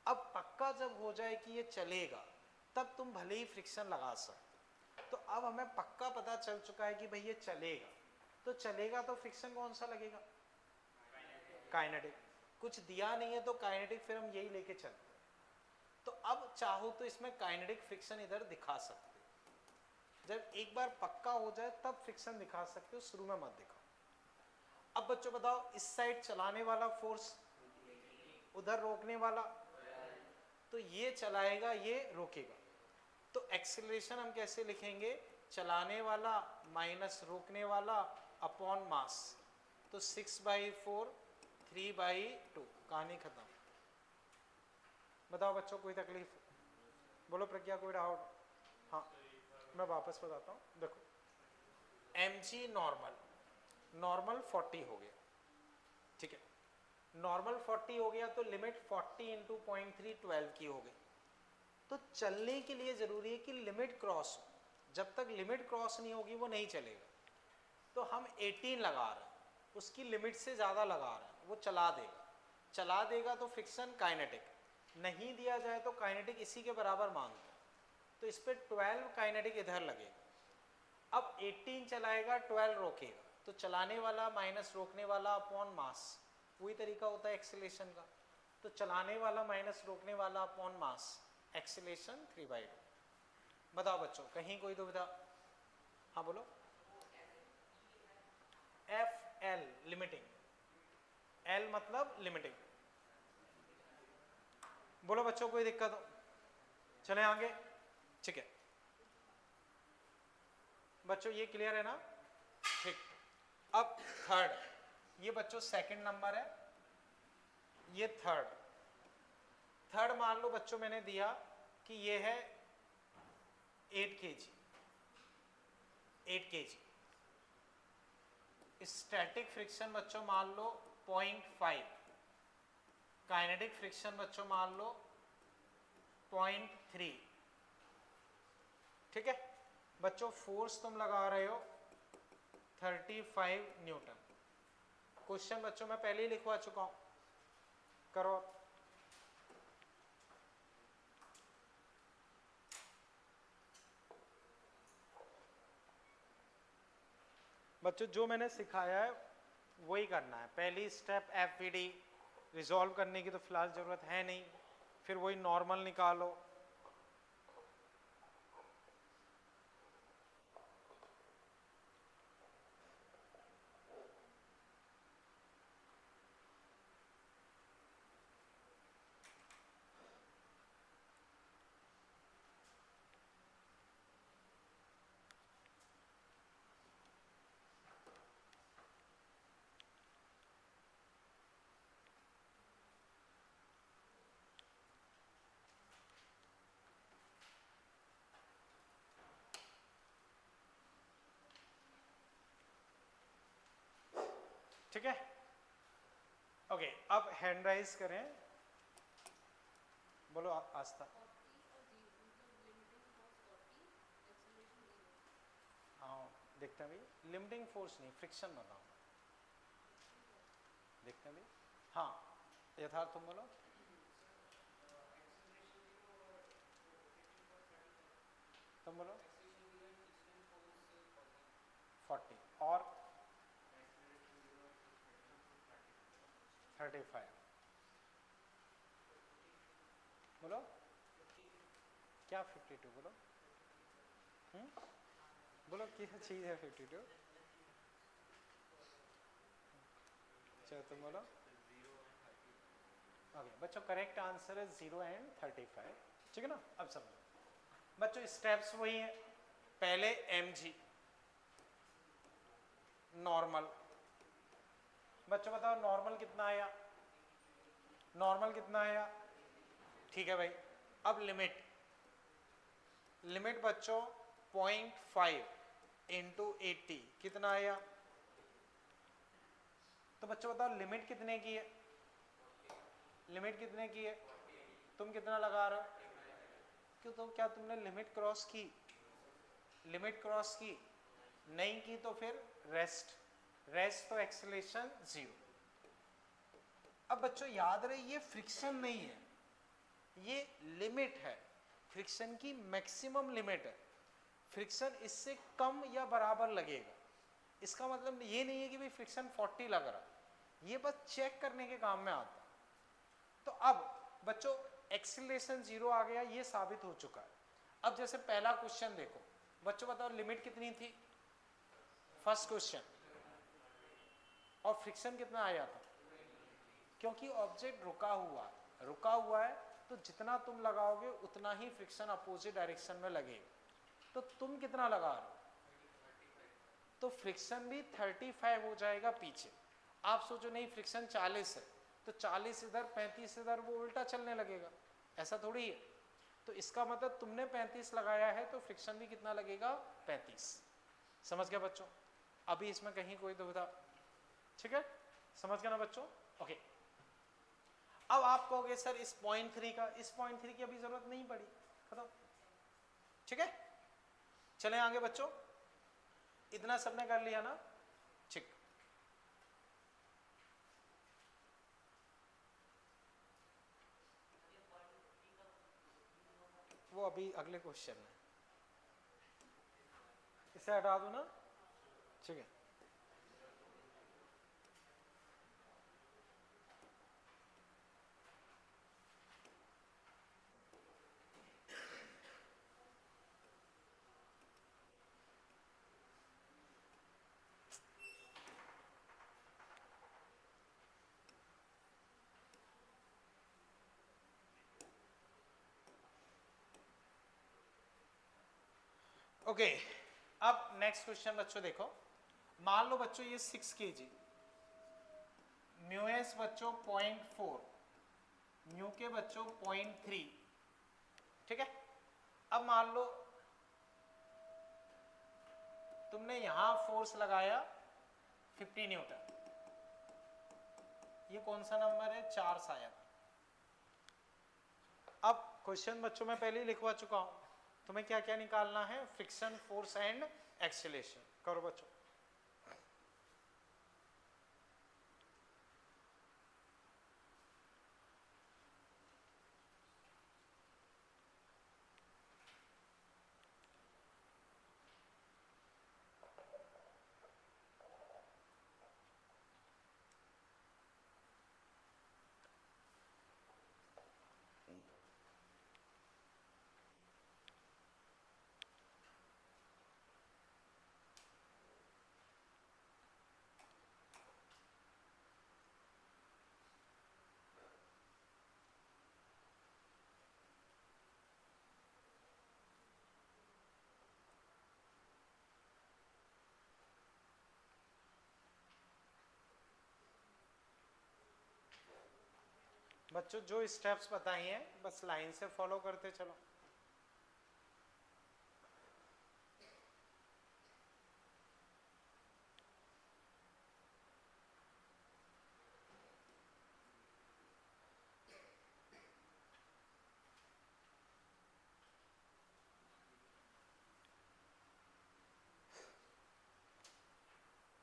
अब पक्का जब हो जाए कि ये चलेगा तब तुम भले ही फ्रिक्शन लगा सकते। तो अब हमें पक्का पता चल चुका है कि भाई ये चलेगा, तो चलेगा तो फ्रिक्शन कौन सा लगेगा? काइनेटिक। कुछ दिया नहीं है तो काइनेटिक फिर हम यही लेके चलते हैं। तो अब चाहो तो इसमें काइनेटिक फ्रिक्शन इधर दिखा सकते हो। जब एक बार पक्का हो जाए तब फ्रिक्शन दिखा सकते हो, शुरू में मत दिखाओ। अब बच्चों बताओ इस साइड चलाने वाला फोर्स, उधर रोकने वाला, तो ये चलाएगा ये रोकेगा। तो एक्सेलरेशन हम कैसे लिखेंगे? चलाने वाला माइनस रोकने वाला अपॉन मास। तो 6/4 3/2, कहानी खत्म। बताओ बच्चों कोई तकलीफ? बोलो प्रज्ञा कोई डाउट? हाँ मैं वापस बताता हूँ। देखो mg नॉर्मल 40 हो गया, ठीक है। नॉर्मल 40 हो गया तो लिमिट 40 इंटू 0.3 12 की हो गई। तो चलने के लिए जरूरी है कि लिमिट क्रॉस हो। जब तक लिमिट क्रॉस नहीं होगी वो नहीं चलेगा। तो हम 18 लगा रहे हैं, उसकी लिमिट से ज़्यादा लगा रहे हैं, वो चला देगा तो फ्रिक्शन काइनेटिक। नहीं दिया जाए तो काइनेटिक इसी के बराबर मांगते हैं। तो इस पर 12 काइनेटिक इधर लगेगा। अब 18 चलाएगा 12 रोकेगा, तो चलाने वाला माइनस रोकने वाला अपॉन मास। वही तरीका होता है एक्सेलेरेशन का। तो चलाने वाला माइनस रोकने वाला अपॉन मास, एक्सेलेरेशन 3/2। बताओ बच्चों कहीं कोई दुविधा? हाँ बोलो। FL लिमिटिंग, L मतलब लिमिटिंग। बोलो बच्चों कोई दिक्कत हो? चले आगे, ठीक है बच्चों ये क्लियर है ना? ठीक। अब थर्ड, ये बच्चों सेकंड नंबर है, ये थर्ड मान लो बच्चों मैंने दिया कि ये है 8 kg। स्टैटिक फ्रिक्शन बच्चों मान लो 0.5, काइनेटिक फ्रिक्शन बच्चों मान लो 0.3, ठीक है बच्चों। फोर्स तुम लगा रहे हो 35 न्यूटन। क्वेश्चन बच्चों मैं पहले ही लिखवा चुका हूं, करो। बच्चों जो मैंने सिखाया है वही करना है। पहली स्टेप FVD रिजॉल्व करने की तो फिलहाल जरूरत है नहीं, फिर वही नॉर्मल निकालो। ठीक है ओके। अब हैंड राइज करें, बोलो आस्था। हाँ देखते हैं भाई, लिमिटिंग फोर्स नहीं फ्रिक्शन बताओ, देखते हैं भाई। हाँ यथार्थ तुम बोलो। तुम बोलो 40 और 35। बोलो क्या 52? बोलो बोलो क्या चीज़ है 52? चलो तुम बोलो। ओके बच्चों करेक्ट आंसर है 0 एंड 35, ठीक है ना। अब समझो बच्चों स्टेप्स वही है, पहले mg नॉर्मल। बच्चों बताओ नॉर्मल कितना आया, नॉर्मल कितना आया, ठीक है भाई। अब लिमिट, लिमिट बच्चों 0.5 इंटू 80 कितना आया। तो बच्चों बताओ लिमिट कितने की है, लिमिट कितने की है, तुम कितना लगा रहे हो, क्यों तो क्या तुमने लिमिट क्रॉस की, लिमिट क्रॉस की नहीं की तो फिर रेस्ट, रेस्ट तो एक्सेलेरेशन 0। अब बच्चों याद रहे ये फ्रिक्शन नहीं है, ये लिमिट है, फ्रिक्शन की मैक्सिमम लिमिट है। फ्रिक्शन इससे कम या बराबर लगेगा, इसका मतलब ये नहीं है कि भाई फ्रिक्शन 40 लग रहा, ये बस चेक करने के काम में आता। तो अब बच्चों एक्सीलरेशन 0 आ गया, ये साबित हो चुका है। अब जैसे पहला क्वेश्चन देखो बच्चों, बताओ लिमिट कितनी थी फर्स्ट क्वेश्चन, और फ्रिक्शन कितना आया था, क्योंकि ऑब्जेक्ट रुका हुआ है तो जितना तुम लगाओगे उतना ही फ्रिक्शन अपोजिट डायरेक्शन में लगेगा। तो तुम कितना लगा रहे हो, तो फ्रिक्शन भी 35 हो जाएगा पीछे। आप सोचो नहीं फ्रिक्शन 40 है तो 40 इधर 35 इधर, वो उल्टा चलने लगेगा, ऐसा थोड़ी है। तो इसका मतलब तुमने 35 लगाया है तो फ्रिक्शन भी कितना लगेगा 35। समझ गया बच्चों, अभी इसमें कहीं कोई दुविधा, ठीक है, समझ गया ना बच्चों। ओके अब आप कहोगे सर इस पॉइंट 3 का, इस पॉइंट 3 की अभी जरूरत नहीं पड़ी, खत्म, ठीक है। चलें आगे बच्चों, इतना सबने कर लिया ना, ठीक। वो अभी अगले क्वेश्चन में, इसे हटा दो ना, ठीक है। ओके अब नेक्स्ट क्वेश्चन बच्चों देखो, मान लो बच्चों ये 6 kg, म्यू एस बच्चों 0.4, म्यू के बच्चों 0.3, ठीक है। अब मान लो तुमने यहां फोर्स लगाया 50 न्यूटन, ये कौन सा नंबर है 4 शायद। अब क्वेश्चन बच्चों में पहले ही लिखवा चुका हूं, तुम्हें क्या क्या निकालना है, फ्रिक्शन फोर्स एंड एक्सीलरेशन। करो बच्चों, बच्चों जो स्टेप्स बताई हैं बस लाइन से फॉलो करते चलो।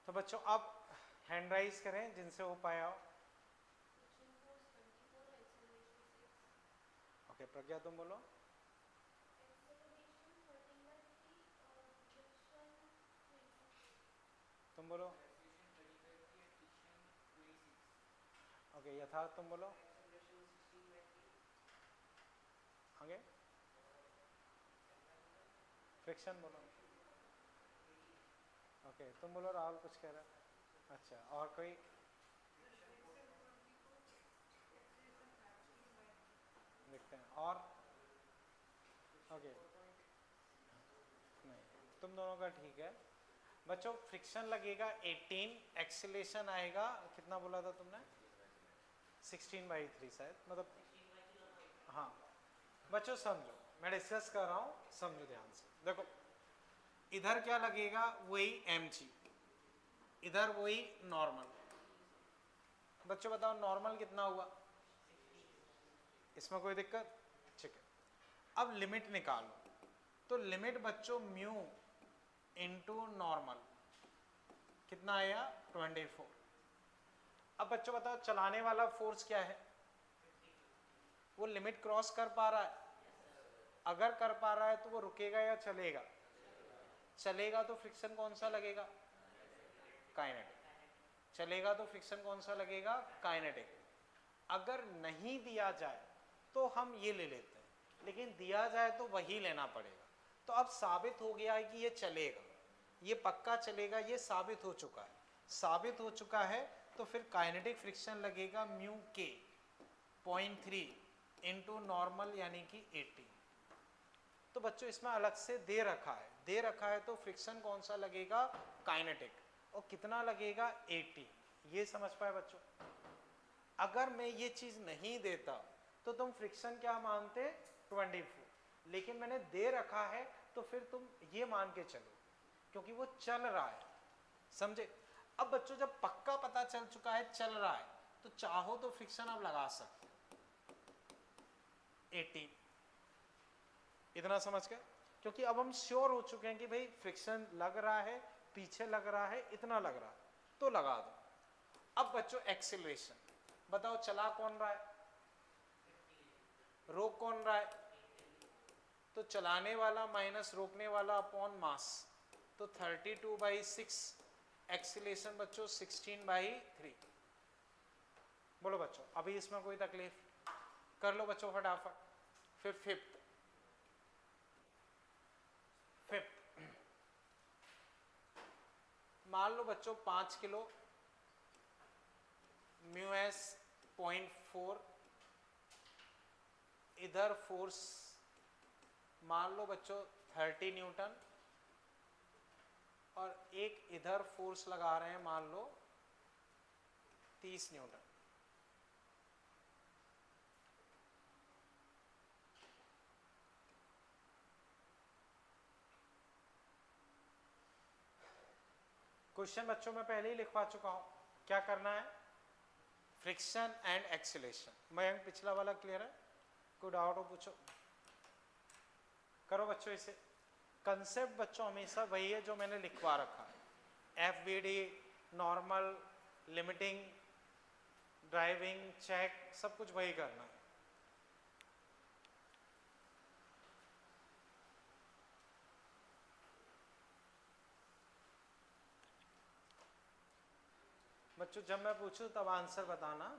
तो बच्चों आप हैंड राइज करें जिनसे हो पाया हो। ओके प्रज्ञा तुम बोलो। तुम बोलो। ओके यथार्थ तुम बोलो। आगे फ्रिक्शन बोलो। ओके तुम बोलो, राहुल कुछ कह रहा है। अच्छा और कोई, सकते हैं। और ओके नहीं, तुम दोनों का ठीक है बच्चों। फ्रिक्शन लगेगा 18, एक्सीलेशन आएगा कितना बोला था तुमने 16/3 शायद, मतलब हाँ बच्चों समझो, मैं डिस्कस कर रहा हूँ, समझो ध्यान से। देखो इधर क्या लगेगा वही mg, इधर वही नॉर्मल। बच्चों बताओ नॉर्मल कितना हुआ, इसमें कोई दिक्कत? ठीक है, अब लिमिट निकालो। तो लिमिट बच्चों म्यू इनटू नॉर्मल कितना आया 24। अब बच्चों बताओ चलाने वाला फोर्स क्या है, वो लिमिट क्रॉस कर पा रहा है? अगर कर पा रहा है तो वो रुकेगा या चलेगा? चलेगा तो फ्रिक्शन कौन सा लगेगा? काइनेटिक। चलेगा तो फ्रिक्शन कौन सा लगेगा? काइनेटिक। अगर नहीं दिया जाए तो हम ये ले लेते हैं, लेकिन दिया जाए तो वही लेना पड़ेगा। तो अब साबित हो गया है कि ये चलेगा, ये पक्का चलेगा, ये साबित हो चुका है। साबित हो चुका है तो फिर काइनेटिक फ्रिक्शन लगेगा म्यू के 0.3 इंटू नॉर्मल यानी कि 80। तो बच्चों इसमें अलग से दे रखा है, दे रखा है तो फ्रिक्शन कौन सा लगेगा? काइनेटिक। और कितना लगेगा? 80। ये समझ पाए बच्चों? अगर मैं ये चीज नहीं देता तो तुम फ्रिक्शन क्या मानते? 24। लेकिन मैंने दे रखा है तो फिर तुम ये मान के चलो, क्योंकि वो चल रहा है, समझे? अब बच्चों जब पक्का पता चल चुका है चल रहा है, तो चाहो तो फ्रिक्शन आप लगा सकते 80। इतना समझ गए? क्योंकि अब हम श्योर हो चुके हैं कि भाई फ्रिक्शन लग रहा है, पीछे लग रहा है, इतना लग रहा है, तो लगा दो। अब बच्चों एक्सीलरेशन बताओ, चला कौन रहा है, रोक कौन रहा है? तो चलाने वाला माइनस रोकने वाला अपॉन मास, तो 32/6। एक्सीलरेशन बच्चों 16/3। बोलो बच्चों अभी इसमें कोई तकलीफ? कर लो बच्चों फटाफट। फिर फिफ्थ मान लो बच्चों 5 किलो, म्यू एस 0.4, इधर फोर्स मान लो बच्चों 30 न्यूटन, और एक इधर फोर्स लगा रहे हैं मान लो 30 न्यूटन। क्वेश्चन बच्चों में पहले ही लिखवा चुका हूं, क्या करना है? Friction and acceleration. मैं पिछला वाला क्लियर है? कोई डाउट हो पूछो, करो बच्चों इसे। कंसेप्ट बच्चों हमेशा वही है जो मैंने लिखवा रखा है, FVD, normal, limiting, driving, check, सब कुछ वही करना है। बच्चों जब मैं पूछूं तब आंसर बताना।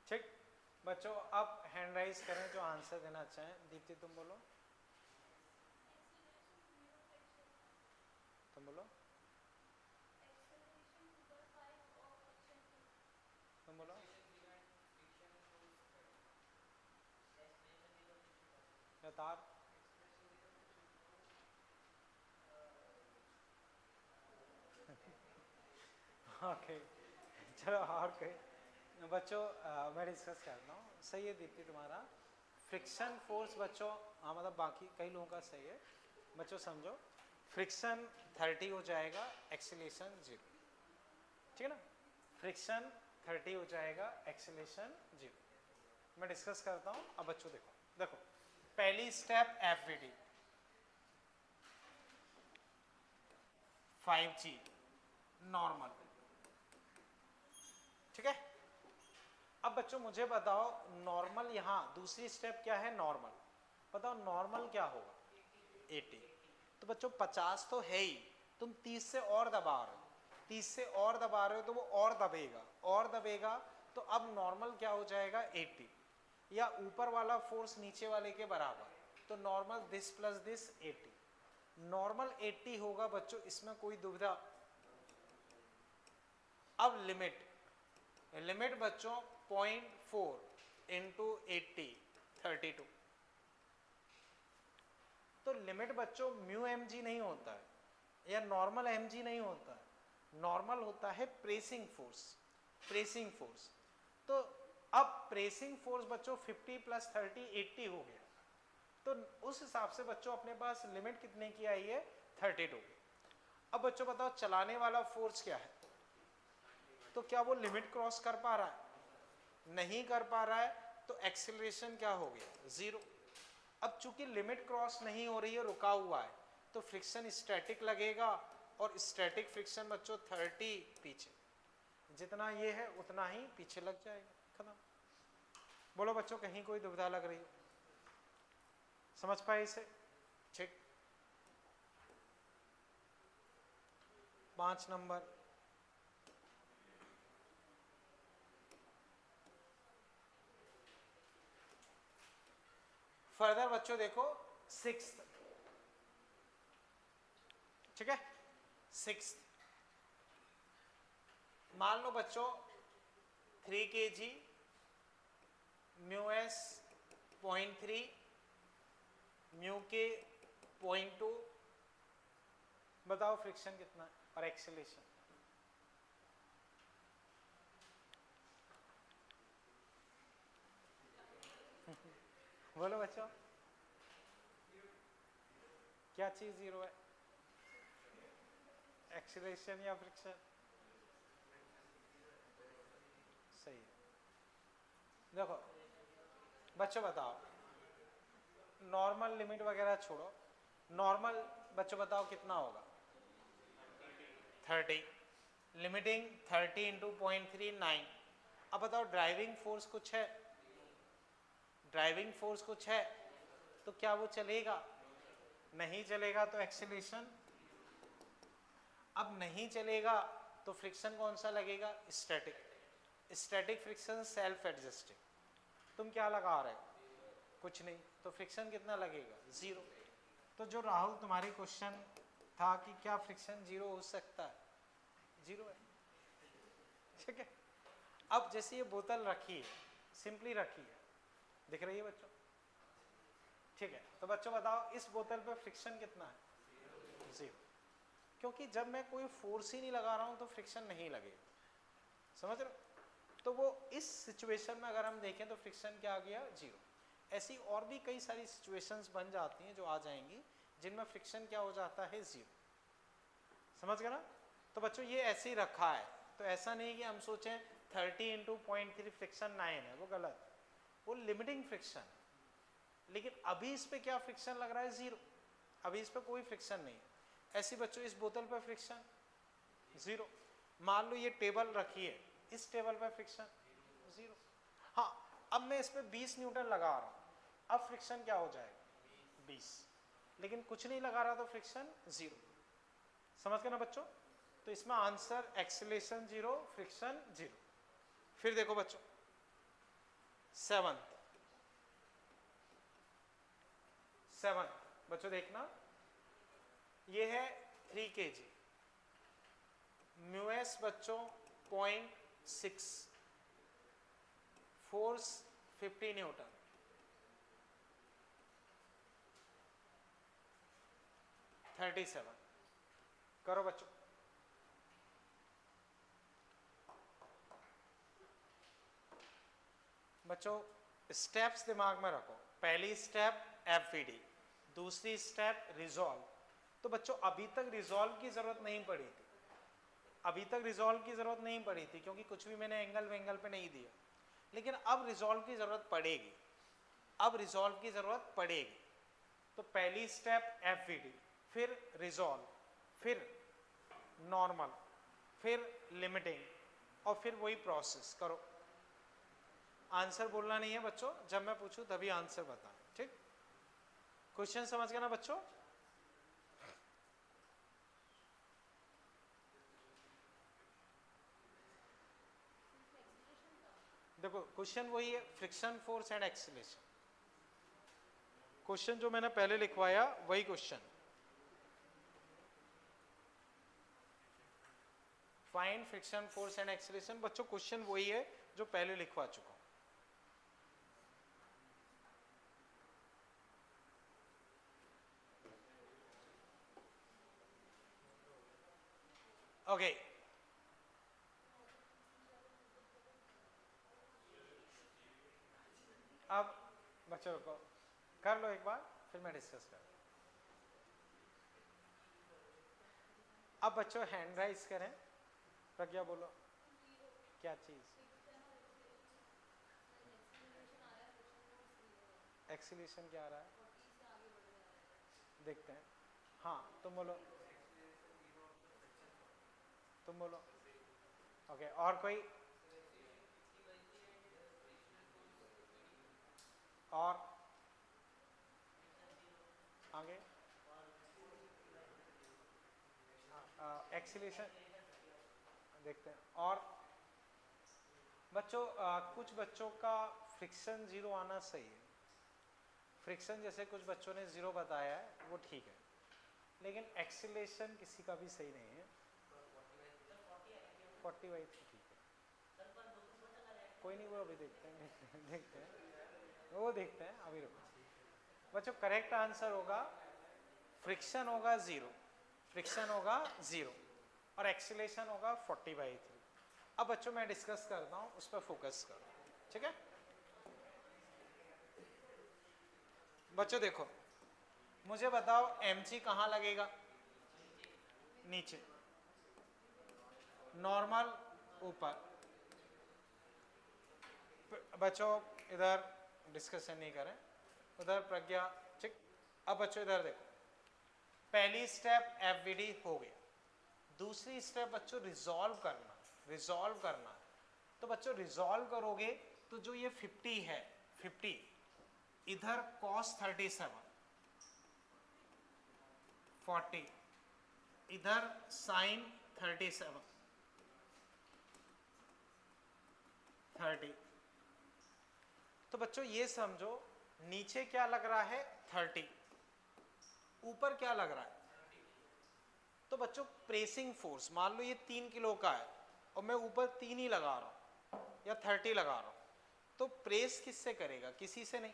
ठीक बच्चों, अब हैंड राइज करें जो आंसर देना चाहें। दीप्ति तुम बोलो, तुम बोलो, तुम बोलो। यथार्थ ओके चलो और कोई बच्चों मैं डिस्कस करता हूँ। सही है दीप्ति तुम्हारा, फ्रिक्शन फोर्स बच्चों, हाँ मतलब बाकी कई लोगों का सही है बच्चों। समझो फ्रिक्शन 30 हो जाएगा, एक्सीलरेशन 0, ठीक है ना? फ्रिक्शन 30 हो जाएगा, एक्सीलरेशन 0। मैं डिस्कस करता हूँ। अब बच्चों देखो देखो, पहली स्टेप FVD 5G नॉर्मल, ठीक है? अब बच्चों मुझे बताओ नॉर्मल, यहाँ दूसरी स्टेप क्या है? नॉर्मल। बताओ नॉर्मल क्या होगा? 80। तो बच्चों 50 तो है ही, तुम 30 से और दबा रहे हो, 30 से और दबा रहे हो तो वो और दबेगा, तो अब नॉर्मल क्या हो जाएगा 80, या ऊपर वाला फोर्स नीचे वाले के बराबर, तो normal this plus this 80, normal 80 होगा बच्चों, इसमें कोई दुविधा। अब लिमिट बच्चों 0.4 इंटू 80 32। तो लिमिट बच्चों म्यू एम जी नहीं होता है या नॉर्मल एम जी नहीं होता है, नॉर्मल होता है प्रेसिंग फोर्स। तो अब प्रेसिंग फोर्स बच्चों 50 प्लस 30 80 हो गया, तो उस हिसाब से बच्चों अपने पास लिमिट कितने की आई है 32। अब बच्चों बताओ चलाने वाला फोर्स क्या है, तो क्या वो लिमिट क्रॉस कर पा रहा है, नहीं कर पा रहा है, तो एक्सीलरेशन क्या हो गया 0। अब चूंकि लिमिट क्रॉस नहीं हो रही है, रुका हुआ है, तो फ्रिक्शन स्टैटिक लगेगा, और स्टैटिक फ्रिक्शन बच्चों 30 पीछे, जितना ये है उतना ही पीछे लग जाएगा, खत्म। बोलो बच्चों कहीं कोई दुविधा लग रही हो, समझ पाए इसे? ठीक। 5 नंबर, फर्दर बच्चों देखो 6, ठीक है 6, मान लो बच्चों 3 kg म्यू एस 0.3 म्यू के 0.2, बताओ फ्रिक्शन कितना है और एक्सेलरेशन। बोलो बच्चों क्या चीज 0 है, एक्सेलरेशन या फ्रिक्शन? सही है। देखो बच्चों बताओ, नॉर्मल लिमिट वगैरह छोड़ो, नॉर्मल बच्चों बताओ कितना होगा 30, लिमिटिंग 30 इंटू 0.39। अब बताओ ड्राइविंग फोर्स कुछ है, तो क्या वो चलेगा? नहीं चलेगा, तो एक्सीलरेशन। अब नहीं चलेगा तो फ्रिक्शन कौन सा लगेगा? Static friction self adjusting. तुम क्या लगा रहे हो? कुछ नहीं, तो फ्रिक्शन कितना लगेगा 0। तो जो राहुल तुम्हारी क्वेश्चन था कि क्या फ्रिक्शन 0 हो सकता है, 0 है, ठीक है। अब जैसे ये बोतल रखी है, सिंपली रखी है, दिख रही है बच्चों, ठीक है, तो बच्चों बताओ इस बोतल पे फ्रिक्शन कितना है 0, क्योंकि जब मैं कोई फोर्स ही नहीं लगा रहा हूं तो फ्रिक्शन नहीं लगेगा, समझ रहे हो? तो वो इस सिचुएशन में अगर हम देखें तो फ्रिक्शन क्या आ गया 0। ऐसी और भी कई सारी सिचुएशंस बन जाती हैं जो आ जाएंगी जिनमें फ्रिक्शन क्या हो जाता है 0, समझ गए ना? तो बच्चों ये ऐसे ही रखा है, तो ऐसा नहीं कि हम सोचें 30 इंटू 0.3 फ्रिक्शन 9 है, वो गलत, वो लिमिटिंग फ्रिक्शन है। लेकिन अभी इस पे क्या फ्रिक्शन लग रहा है 0, अभी इस पे कोई फ्रिक्शन नहीं है। ऐसी बच्चों इस बोतल पे फ्रिक्शन 0, मान लो ये टेबल रखी है, इस टेबल पे फ्रिक्शन 0। हाँ, अब मैं इस पे 20 न्यूटन लगा रहा हूँ, अब फ्रिक्शन क्या हो जाएगा 20, लेकिन कुछ नहीं लगा रहा तो फ्रिक्शन 0, समझ गए ना बच्चों? तो इसमें आंसर एक्सीलरेशन 0, फ्रिक्शन 0। फिर देखो बच्चों 7 बच्चों देखना, ये है 3 kg, म्यू एस बच्चों 0.6, फोर्स 50 न्यूटन, 37 करो बच्चों। बच्चों स्टेप्स दिमाग में रखो, पहली स्टेप एफवीडी, दूसरी स्टेप रिजॉल्व। तो बच्चों अभी तक रिजॉल्व की जरूरत नहीं पड़ी थी, क्योंकि कुछ भी मैंने एंगल पे नहीं दिया, लेकिन अब रिजॉल्व की जरूरत पड़ेगी। तो पहली स्टेप एफवीडी, फिर रिजॉल्व, फिर नॉर्मल, फिर लिमिटिंग, और फिर वही प्रोसेस करो। आंसर बोलना नहीं है बच्चों, जब मैं पूछूं तभी आंसर बताएं, ठीक? क्वेश्चन समझ गए ना बच्चों? देखो क्वेश्चन वही है, friction force and acceleration. Question जो मैंने पहले लिखवाया वही question, find friction force and acceleration. बच्चों क्वेश्चन वही है जो पहले लिखवा चुका हूं। ओके अब बच्चों को कर लो एक बार, फिर मैं डिस्कस कर। अब बच्चों हैंड राइज करें, प्रज्ञा बोलो क्या चीज। एक्सीलरेशन क्या आ रहा है देखते हैं। हाँ तुम बोलो, तुम बोलो। ओके और कोई और आगे एक्सीलरेशन देखते हैं। और बच्चों कुछ बच्चों का फ्रिक्शन जीरो आना सही है। फ्रिक्शन जैसे कुछ बच्चों ने जीरो बताया है वो ठीक है, लेकिन एक्सीलरेशन किसी का भी सही नहीं है। 40/3 ठीक है, कोई नहीं वो अभी देखते हैं देखते हैं वो देखते हैं अभी रुको। बच्चों करेक्ट आंसर होगा फ्रिक्शन होगा जीरो, फ्रिक्शन होगा जीरो और एक्सीलरेशन होगा 40/3। अब बच्चों मैं डिस्कस करता हूं, उस पर फोकस करो, ठीक है। बच्चों देखो मुझे बताओ mg कहां लगेगा, नीचे, नॉर्मल ऊपर। बच्चों इधर डिस्कशन नहीं करें, उधर प्रज्ञा, ठीक। अब बच्चों इधर देखो, पहली स्टेप एफवीडी हो गया, दूसरी स्टेप बच्चों रिजॉल्व करना, रिजॉल्व करना। तो बच्चों रिजॉल्व करोगे तो जो ये 50 है, 50 इधर cos 37, 40 इधर sin 37, 30। तो बच्चों ये समझो नीचे क्या लग रहा है 30, ऊपर क्या लग रहा है। तो बच्चों प्रेसिंग फोर्स मान लो ये 3 किलो का है और मैं ऊपर 3 ही लगा रहा हूं या 30 लगा रहा हूं, तो प्रेस किससे करेगा, किसी से नहीं।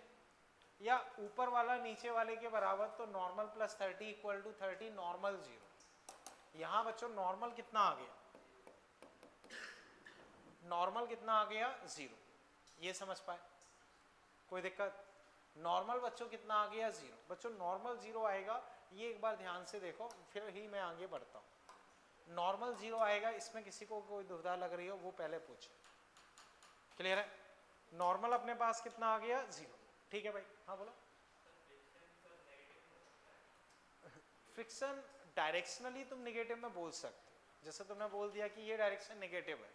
या ऊपर वाला नीचे वाले के बराबर, तो normal plus 30 equal to 30, normal zero. यहां बच्चों नॉर्मल कितना आ गया, नॉर्मल कितना आ गया जीरो, ये समझ पाए, कोई दिक्कत। नॉर्मल बच्चों कितना आ गया जीरो। बच्चों नॉर्मल जीरो आएगा, ये एक बार ध्यान से देखो फिर ही मैं आगे बढ़ता हूं। नॉर्मल जीरो आएगा, इसमें किसी को कोई दुविधा लग रही हो वो पहले पूछे, क्लियर है। नॉर्मल अपने पास कितना आ गया जीरो, ठीक है भाई। हाँ बोलो। फ्रिक्शन डायरेक्शनली तुम नेगेटिव में बोल सकते हो, जैसे तुमने बोल दिया कि ये डायरेक्शन नेगेटिव है,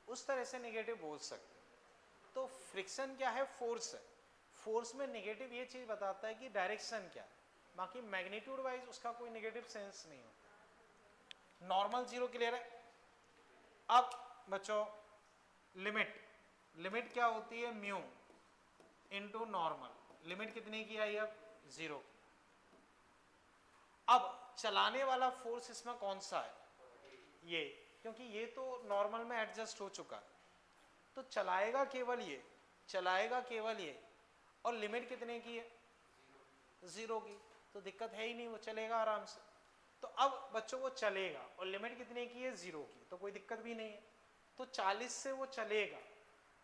उस तरह से नेगेटिव बोल सकते हो। तो फ्रिक्शन क्या है, फोर्स है। फोर्स में नेगेटिव ये चीज बताता है कि डायरेक्शन क्या है, बाकी मैग्नीट्यूड वाइज उसका कोई नेगेटिव सेंस नहीं होता। नॉर्मल जीरो, क्लियर है। अब बच्चों लिमिट, लिमिट क्या होती है, म्यू इनटू नॉर्मल। लिमिट कितने की आई अब, जीरो। अब चलाने वाला फोर्स इसमें कौन सा है, ये, क्योंकि ये तो नॉर्मल में एडजस्ट हो चुका है, तो चलाएगा केवल ये, चलाएगा केवल ये। और लिमिट कितने की है, जीरो की, तो दिक्कत है ही नहीं, वो चलेगा आराम से। तो अब बच्चों वो चलेगा और लिमिट कितने की है, जीरो की, तो कोई दिक्कत भी नहीं है, तो 40 से वो चलेगा।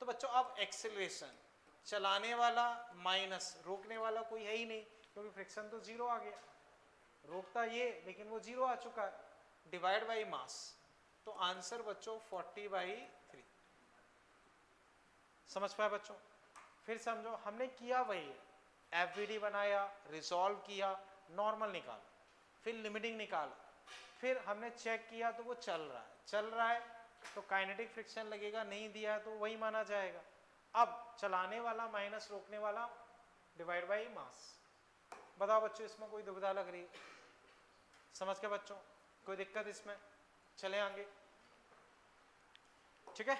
तो बच्चों अब एक्सेलरेशन, चलाने वाला माइनस रोकने वाला कोई है ही नहीं, क्योंकि फ्रिक्शन तो जीरो आ गया, रोकता ये लेकिन वो जीरो आ चुका है, डिवाइड बाई मास। तो आंसर बच्चों 40/3। समझ पाए बच्चों। फिर समझो हमने किया वही है, एफवीडी बनाया, रिजॉल्व किया, नॉर्मल निकाला, फिर लिमिटिंग निकाला, फिर हमने चेक किया तो वो चल रहा है, चल रहा है तो काइनेटिक फ्रिक्शन लगेगा, नहीं दिया है तो वही माना जाएगा। अब चलाने वाला माइनस रोकने वाला डिवाइड बाई मास। बताओ बच्चों इसमें कोई दुविधा लग रही है, समझ के बच्चों, कोई दिक्कत इसमें, चले आगे, ठीक है।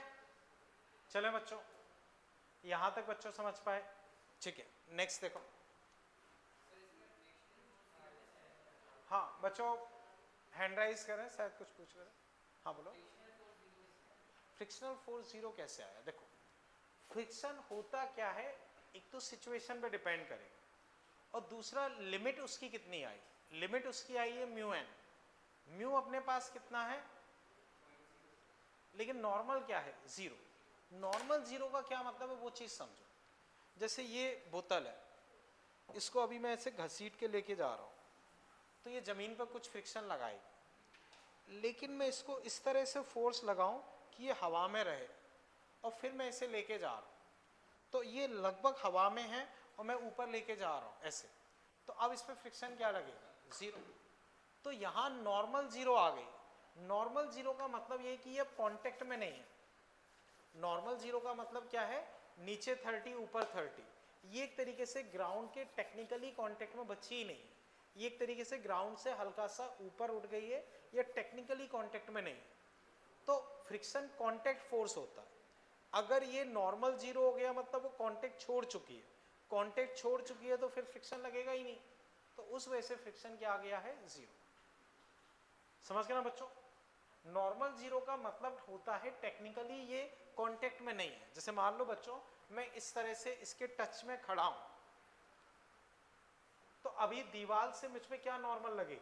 चले बच्चों यहां तक बच्चों समझ पाए? ठीक है, नेक्स्ट देखो। हाँ बच्चों हैंड राइज करें, शायद कुछ पूछ रहे थे। हाँ बोलो। फ्रिक्शनल फोर्स जीरो कैसे आया? देखो फ्रिक्शन होता क्या है, एक तो सिचुएशन पे डिपेंड करेगा और दूसरा लिमिट उसकी कितनी आई। लिमिट उसकी आई है म्यू एन, म्यू अपने पास कितना है, लेकिन नॉर्मल क्या है? जीरो। नॉर्मल जीरो का क्या मतलब है वो चीज समझो। जैसे ये बोतल है, इसको अभी मैं ऐसे घसीट के लेके जा रहा हूं तो ये जमीन पर कुछ फ्रिक्शन लगाएगी, लेकिन मैं इसको इस तरह से फोर्स लगाऊं कि ये हवा में रहे और फिर मैं इसे लेके जा रहा हूं तो ये लगभग हवा में है और मैं ऊपर लेके जा रहा हूं ऐसे, तो अब इस पर फ्रिक्शन क्या लगेगा? जीरो। तो यहां नॉर्मल जीरो आ गई। नॉर्मल जीरो का मतलब ये कि ये कांटेक्ट में नहीं है। नॉर्मल जीरो का मतलब क्या है? नीचे 30 ऊपर 30। ये एक तरीके से ग्राउंड के टेक्निकली कांटेक्ट में बची ही नहीं है, ये एक तरीके से ग्राउंड से हल्का सा ऊपर उठ गई है, ये टेक्निकली कांटेक्ट में नहीं है। तो फ्रिक्शन कांटेक्ट फोर्स होता है। अगर ये नॉर्मल जीरो हो गया मतलब वो कांटेक्ट छोड़ चुकी है, कांटेक्ट छोड़ चुकी है तो फिर फ्रिक्शन लगेगा ही नहीं, तो उस वजह से फ्रिक्शन क्या आ गया है? जीरो। समझ गए ना बच्चों? नॉर्मल जीरो का मतलब होता है टेक्निकली ये कांटेक्ट में नहीं है। जैसे मान लो बच्चों मैं इस तरह से इसके टच में खड़ा हूं तो अभी दीवार से मुझ पे क्या नॉर्मल लगेगी?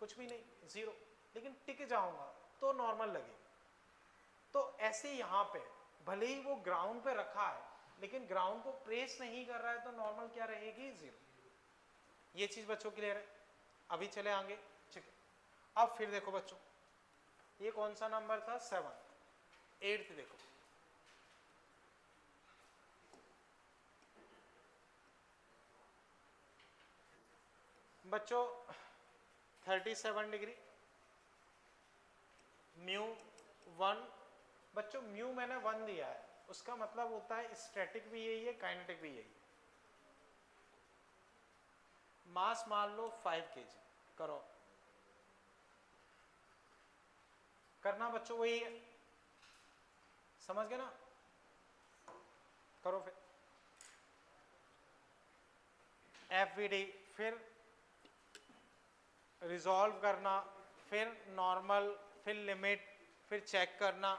कुछ भी नहीं, जीरो। लेकिन टिक जाऊंगा तो नॉर्मल लगेगी। तो ऐसे यहां पे भले ही वो ग्राउंड पे रखा है लेकिन ग्राउंड को प्रेस नहीं कर रहा है तो नॉर्मल क्या रहेगी? जीरो। ये चीज बच्चों क्लियर है? अभी चले आगे। ठीक है, अब फिर देखो बच्चों, ये कौन सा नंबर था? 7। 8th देखो, बच्चों 37 डिग्री, म्यू 1। बच्चों म्यू मैंने 1 दिया है, उसका मतलब होता है स्टैटिक भी यही है, काइनेटिक भी यही है। मास मान लो 5 kg, करो। करना बच्चों वही है, समझ गए ना? करो फिर एफवीडी, फिर रिजॉल्व करना, फिर नॉर्मल, फिर लिमिट, फिर चेक करना।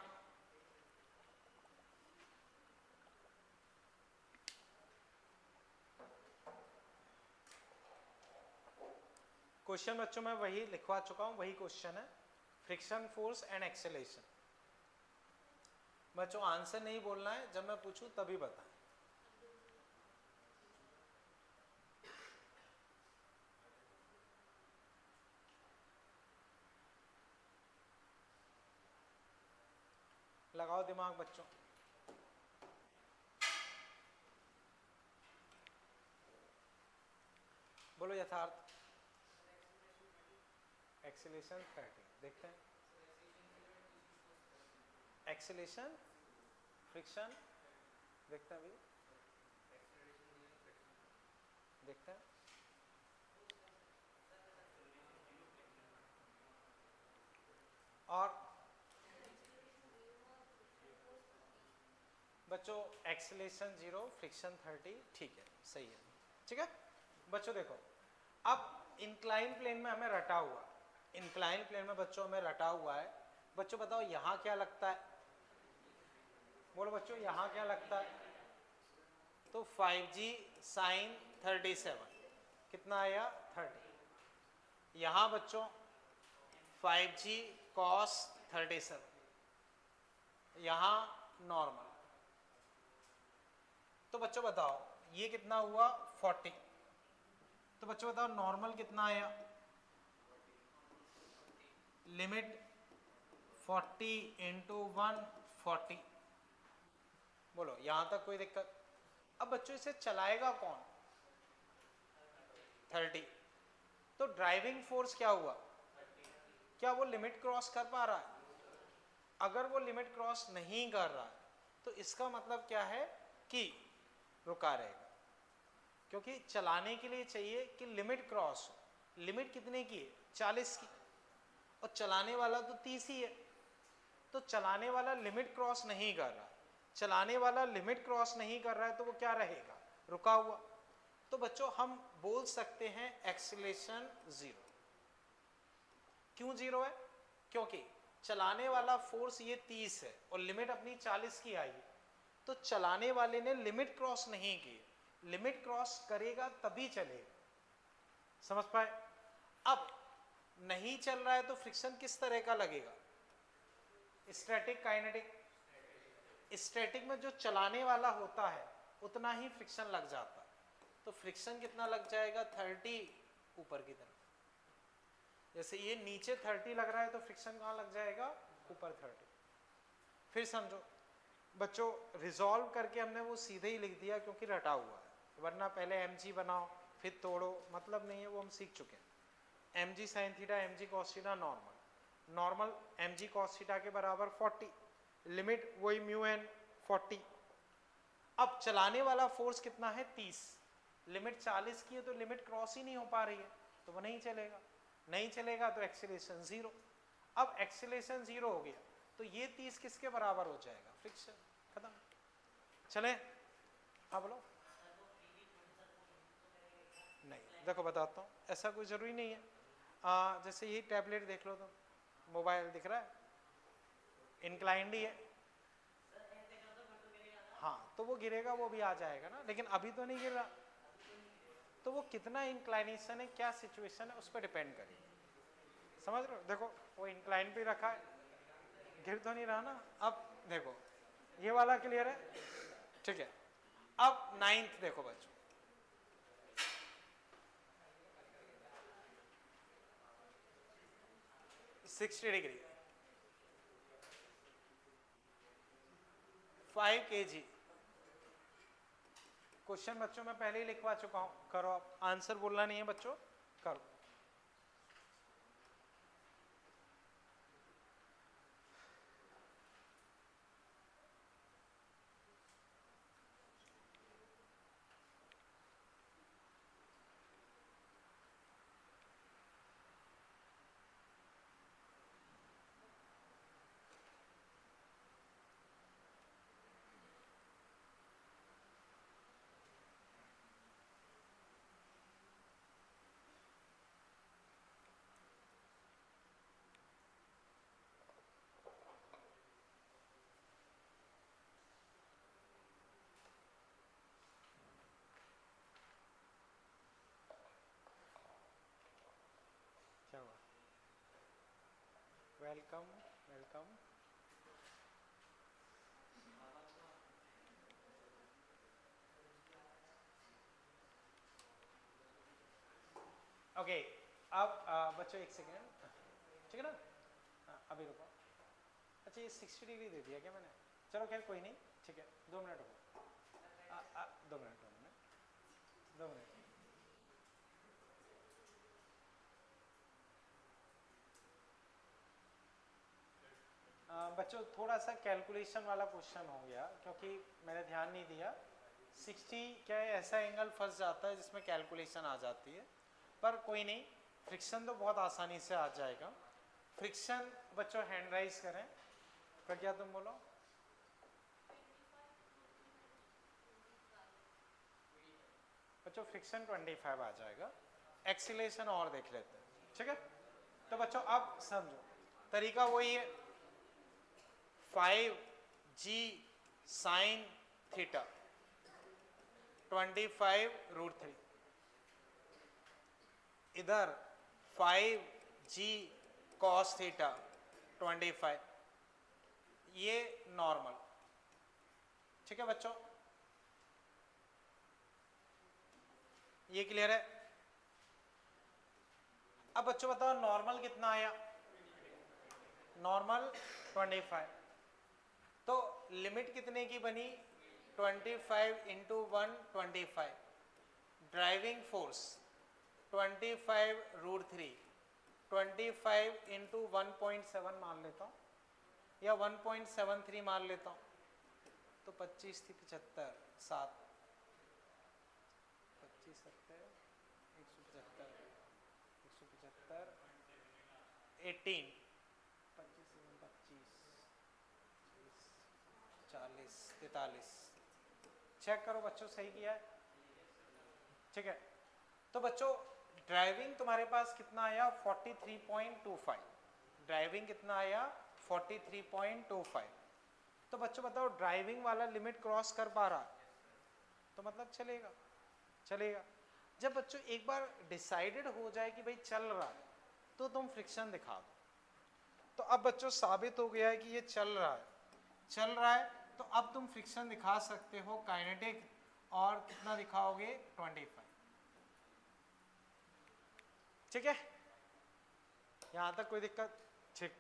क्वेश्चन बच्चों मैं वही लिखवा चुका हूं, वही क्वेश्चन है, फ्रिक्शन फोर्स एंड एक्सेलरेशन। बच्चों आंसर नहीं बोलना है, जब मैं पूछूं तभी बताएं। लगाओ दिमाग बच्चों। बोलो यथार्थ। एक्सेलरेशन 30, देखते हैं। एक्सेलरेशन, फ्रिक्शन, देखते हैं अभी, देखते हैं। और बच्चों एक्सेलरेशन 0, फ्रिक्शन 30, ठीक है, सही है, ठीक है। बच्चों देखो अब इंक्लाइन प्लेन में हमें रटा हुआ, इंक्लाइन प्लेन में बच्चों हमें रटा हुआ है। बच्चों बताओ यहां क्या लगता है? बोलो बच्चों यहां क्या लगता है? तो 5g साइन 37 कितना आया? 30। यहां बच्चों 5g कॉस 37, यहां नॉर्मल। तो बच्चों बताओ ये कितना हुआ? 40। तो बच्चों बताओ नॉर्मल कितना आया? Limit 40 into 1 40। बोलो यहां तक कोई दिक्कत? अब बच्चों इसे चलाएगा कौन? 30। तो ड्राइविंग फोर्स क्या हुआ? क्या वो लिमिट क्रॉस कर पा रहा है? अगर वो लिमिट क्रॉस नहीं कर रहा है तो इसका मतलब क्या है कि रुका रहेगा, क्योंकि चलाने के लिए चाहिए कि लिमिट क्रॉस हो। लिमिट कितने की है? 40 की, और चलाने वाला तो 30 ही है। तो चलाने वाला लिमिट क्रॉस नहीं कर रहा, चलाने वाला लिमिट क्रॉस नहीं कर रहा है तो वो क्या रहेगा, रुका हुआ। तो बच्चों हम बोल सकते हैं एक्सीलरेशन जीरो। क्यों जीरो है? क्योंकि चलाने वाला फोर्स ये 30 है और लिमिट अपनी 40 की आई है, तो चलाने वाले ने लिमिट क्रॉस नहीं की, लिमिट क्रॉस करेगा तभी चलेगा। समझ पाए? अब नहीं चल रहा है तो फ्रिक्शन किस तरह का लगेगा, स्टैटिक काइनेटिक। स्टैटिक में जो चलाने वाला होता है उतना ही फ्रिक्शन लग जाता है, तो फ्रिक्शन कितना लग जाएगा, 30 ऊपर की तरफ। जैसे ये नीचे 30 लग रहा है तो फ्रिक्शन कहाँ लग जाएगा, ऊपर 30। फिर समझो बच्चों, रिजॉल्व करके हमने वो सीधे ही लिख दिया क्योंकि रटा हुआ है, वरना पहले mg बनाओ फिर तोड़ो, मतलब नहीं है, वो हम सीख चुके हैं। mg sine theta mg cos theta normal, normal mg cos theta के बराबर 40, लिमिट वही म्यू एन 40। अब चलाने वाला फोर्स कितना है, 30, लिमिट 40 की है तो लिमिट क्रॉस ही नहीं हो पा रही है, तो वो नहीं चलेगा। नहीं चलेगा तो एक्सीलरेशन जीरो। अब एक्सीलरेशन जीरो हो गया तो ये 30 किसके बराबर हो जाएगा, फ्रिक्शन, खत्म। चले अब बोलो। नहीं, देखो बताता हूँ, ऐसा कोई जरूरी नहीं है। जैसे ये टैबलेट देख लो तुम, मोबाइल दिख रहा है, इंक्लाइंड ही है, हाँ तो वो गिरेगा, वो भी आ जाएगा ना, लेकिन अभी तो नहीं गिर रहा, तो वो कितना इंक्लाइनेशन है, क्या सिचुएशन है, उस पर डिपेंड करेगा। समझ रहे हो? देखो वो इंक्लाइन पे रखा है, गिर तो नहीं रहा ना। अब देखो ये वाला क्लियर है, ठीक है। अब 9th देखो बच्चों, $60 5 kg। क्वेश्चन बच्चों मैं पहले ही लिखवा चुका हूं, करो आप, आंसर बोलना नहीं है बच्चों, करो। क्या हुआ? Welcome welcome. ओके, अब बच्चों एक सेकेंड, ठीक है ना, अभी रुको। अच्छा ये 60 दे दिया क्या मैंने, चलो खैर कोई नहीं, ठीक है, 2 मिनट रुको, 2 मिनट 2 मिनट 2 मिनट। बच्चों थोड़ा सा कैलकुलेशन वाला क्वेश्चन हो गया क्योंकि मैंने ध्यान नहीं दिया। 60 क्या है, ऐसा एंगल फंस जाता है जिसमें कैलकुलेशन आ जाती है, पर कोई नहीं, फ्रिक्शन तो बहुत आसानी से आ जाएगा। फ्रिक्शन बच्चों हैंड राइज करें, फिर क्या तुम बोलो, बच्चों फ्रिक्शन 25 आ जाएगा। एक्सीलरेशन और देख लेते हैं, ठीक है। तो बच्चों अब समझो, तरीका वही है, 5g साइन थीटा 25√3, इधर 5g कॉस थीटा 25, ये नॉर्मल, ठीक है बच्चों, ये क्लियर है। अब बच्चों बताओ नॉर्मल कितना आया, नॉर्मल 25, तो लिमिट कितने की बनी, 25 इंटू 1 25, ड्राइविंग फोर्स 25√3, 25 इंटू 1.7 मान लेता हूँ या 1.73 मान लेता हूँ, तो 25 थी 75, 7, 25 70 175 175 18, 25 25 40 43 चेक करो बच्चों, सही किया है, ठीक है। तो बच्चों ड्राइविंग तुम्हारे पास कितना आया 43.25, ड्राइविंग कितना आया 43.25। तो बच्चों बताओ ड्राइविंग वाला लिमिट क्रॉस कर पा रहा है तो मतलब चलेगा, चलेगा। जब बच्चों एक बार डिसाइडेड हो जाए कि भाई चल रहा है तो तुम फ्रिक्शन दिखा दो। तो अब बच्चों साबित हो गया है कि ये चल रहा है, चल रहा है, तो अब तुम फ्रिक्शन दिखा सकते हो काइनेटिक, और कितना दिखाओगे 25, ठीक है, यहां तक कोई दिक्कत, ठीक।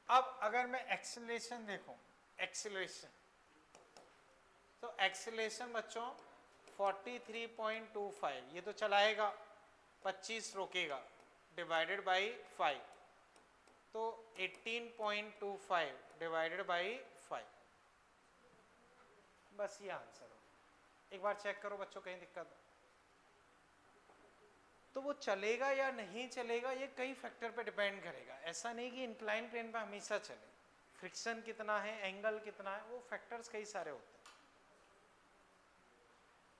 अब अगर मैं एक्सीलरेशन देखूं, एक्सीलरेशन, तो एक्सीलरेशन बच्चों 43.25, ये तो चलाएगा, 25 रोकेगा, डिवाइडेड बाई 5, तो 18.25 डिवाइडेड बाई 5, बस ये आंसर हो। एक बार चेक करो बच्चों कहीं दिक्कत है तो वो चलेगा या नहीं चलेगा ये कई फैक्टर पे डिपेंड करेगा, ऐसा नहीं कि इंक्लाइन प्लेन पे हमेशा चले, फ्रिक्शन कितना है, एंगल कितना है, वो फैक्टर्स कई सारे होते हैं।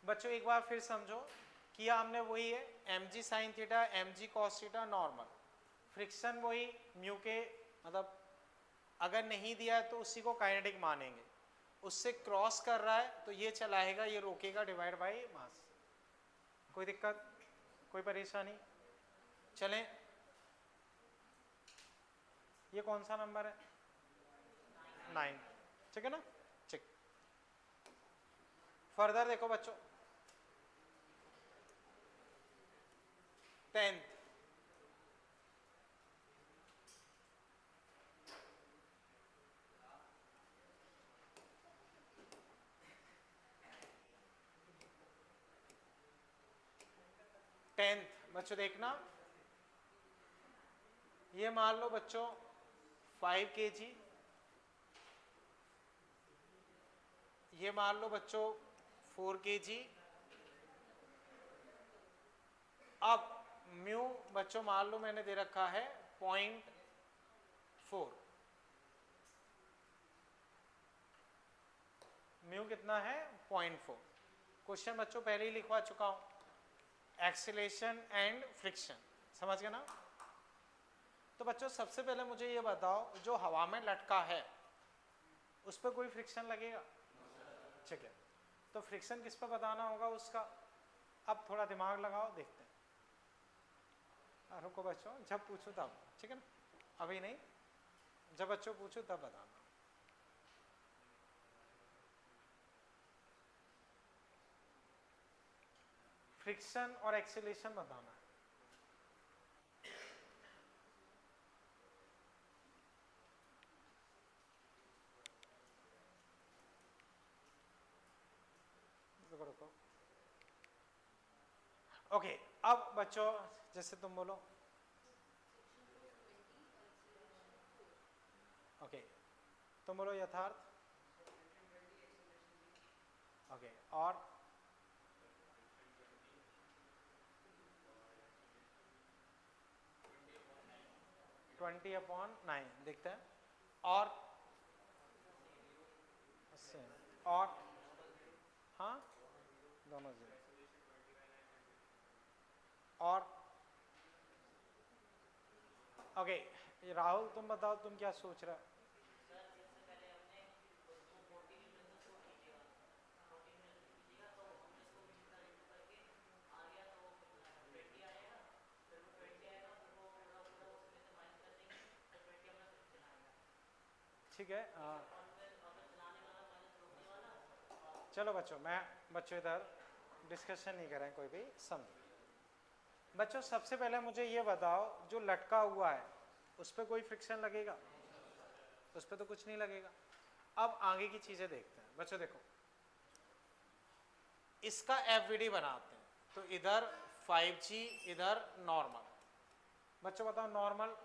बच्चों एक बार फिर समझो, किया हमने वही है, mg sin theta mg cos theta normal, friction वही म्यू के, मतलब अगर नहीं दिया है तो उसी को काइनेटिक मानेंगे, उससे क्रॉस कर रहा है तो ये चलाएगा, ये रोकेगा, डिवाइड बाई मास। कोई दिक्कत, कोई परेशानी? चलें, ये कौन सा नंबर है 9, ठीक है ना, ठीक। फर्दर देखो बच्चों 10th, बच्चों देखना, ये मान लो बच्चों 5 kg, ये मान लो बच्चों 4 kg। अब म्यू बच्चों मान लो मैंने दे रखा है 0.4, म्यू कितना है 0.4। क्वेश्चन बच्चों पहले ही लिखवा चुका हूं, एक्सीलरेशन एंड फ्रिक्शन, समझ गए ना। तो बच्चों सबसे पहले मुझे ये बताओ, जो हवा में लटका है उस पर कोई फ्रिक्शन लगेगा, ठीक है, तो फ्रिक्शन किस पर बताना होगा उसका, अब थोड़ा दिमाग लगाओ, देखते हैं। रुको बच्चों, जब पूछूं तब, ठीक है ना, अभी नहीं, जब बच्चों पूछूं तब बताना। फ्रिक्शन और एक्सीलरेशन बताना है। रुको, ओके, अब बच्चों जैसे तुम बोलो, ओके, तुम बोलो यथार्थ, ओके, और 20/9 देखते हैं, और और हाँ दोनों जीरो, और ओके, राहुल तुम बताओ तुम क्या सोच रहे हो? ठीक है, चलो बच्चों, मैं बच्चों इधर डिस्कशन नहीं करें कोई भी, समझो। बच्चों सबसे पहले मुझे ये बताओ, जो लटका हुआ है उस पर कोई फ्रिक्शन लगेगा? उस पर तो कुछ नहीं लगेगा। अब आगे की चीजें देखते हैं बच्चों, देखो इसका एफवीडी बनाते हैं, तो इधर 5G, इधर नॉर्मल, बच्चों बताओ नॉर्मल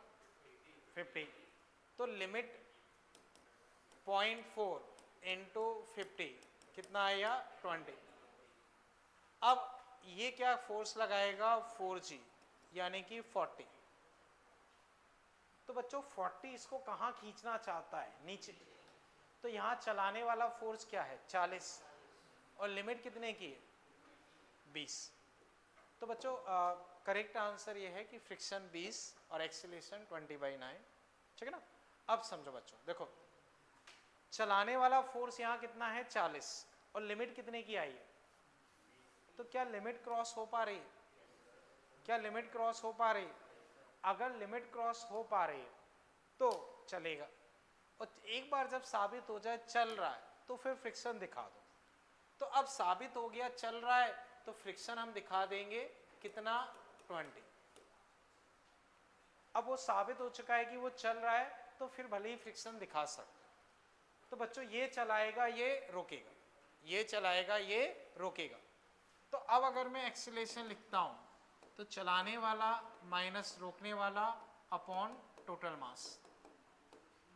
50, तो लिमिट 0.4 इंटू 50 कितना आया 20। अब ये क्या फोर्स लगाएगा 4G, यानी कि 40। तो बच्चों 40 इसको कहाँ खींचना चाहता है, नीचे, तो यहाँ चलाने वाला फोर्स क्या है 40 और लिमिट कितने की है 20। तो बच्चों करेक्ट आंसर ये है कि फ्रिक्शन 20 और एक्सीलरेशन 20/9, ठीक है ना। अब समझो बच्चों, देखो चलाने वाला फोर्स यहाँ कितना है 40 और लिमिट कितने की आई है, तो क्या लिमिट क्रॉस हो पा रही है, क्या लिमिट क्रॉस हो पा रही है? अगर लिमिट क्रॉस हो पा रही है तो चलेगा, और एक बार जब साबित हो जाए चल रहा है तो फिर फ्रिक्शन दिखा दो। तो अब साबित हो गया चल रहा है तो फ्रिक्शन हम दिखा देंगे कितना 20। अब वो साबित हो चुका है कि वो चल रहा है तो फिर भले ही फ्रिक्शन दिखा सकते। तो बच्चों ये चलाएगा ये रोकेगा, ये चलाएगा ये रोकेगा। तो अब अगर मैं एक्सीलरेशन लिखता हूं तो चलाने वाला माइनस रोकने वाला अपॉन टोटल मास,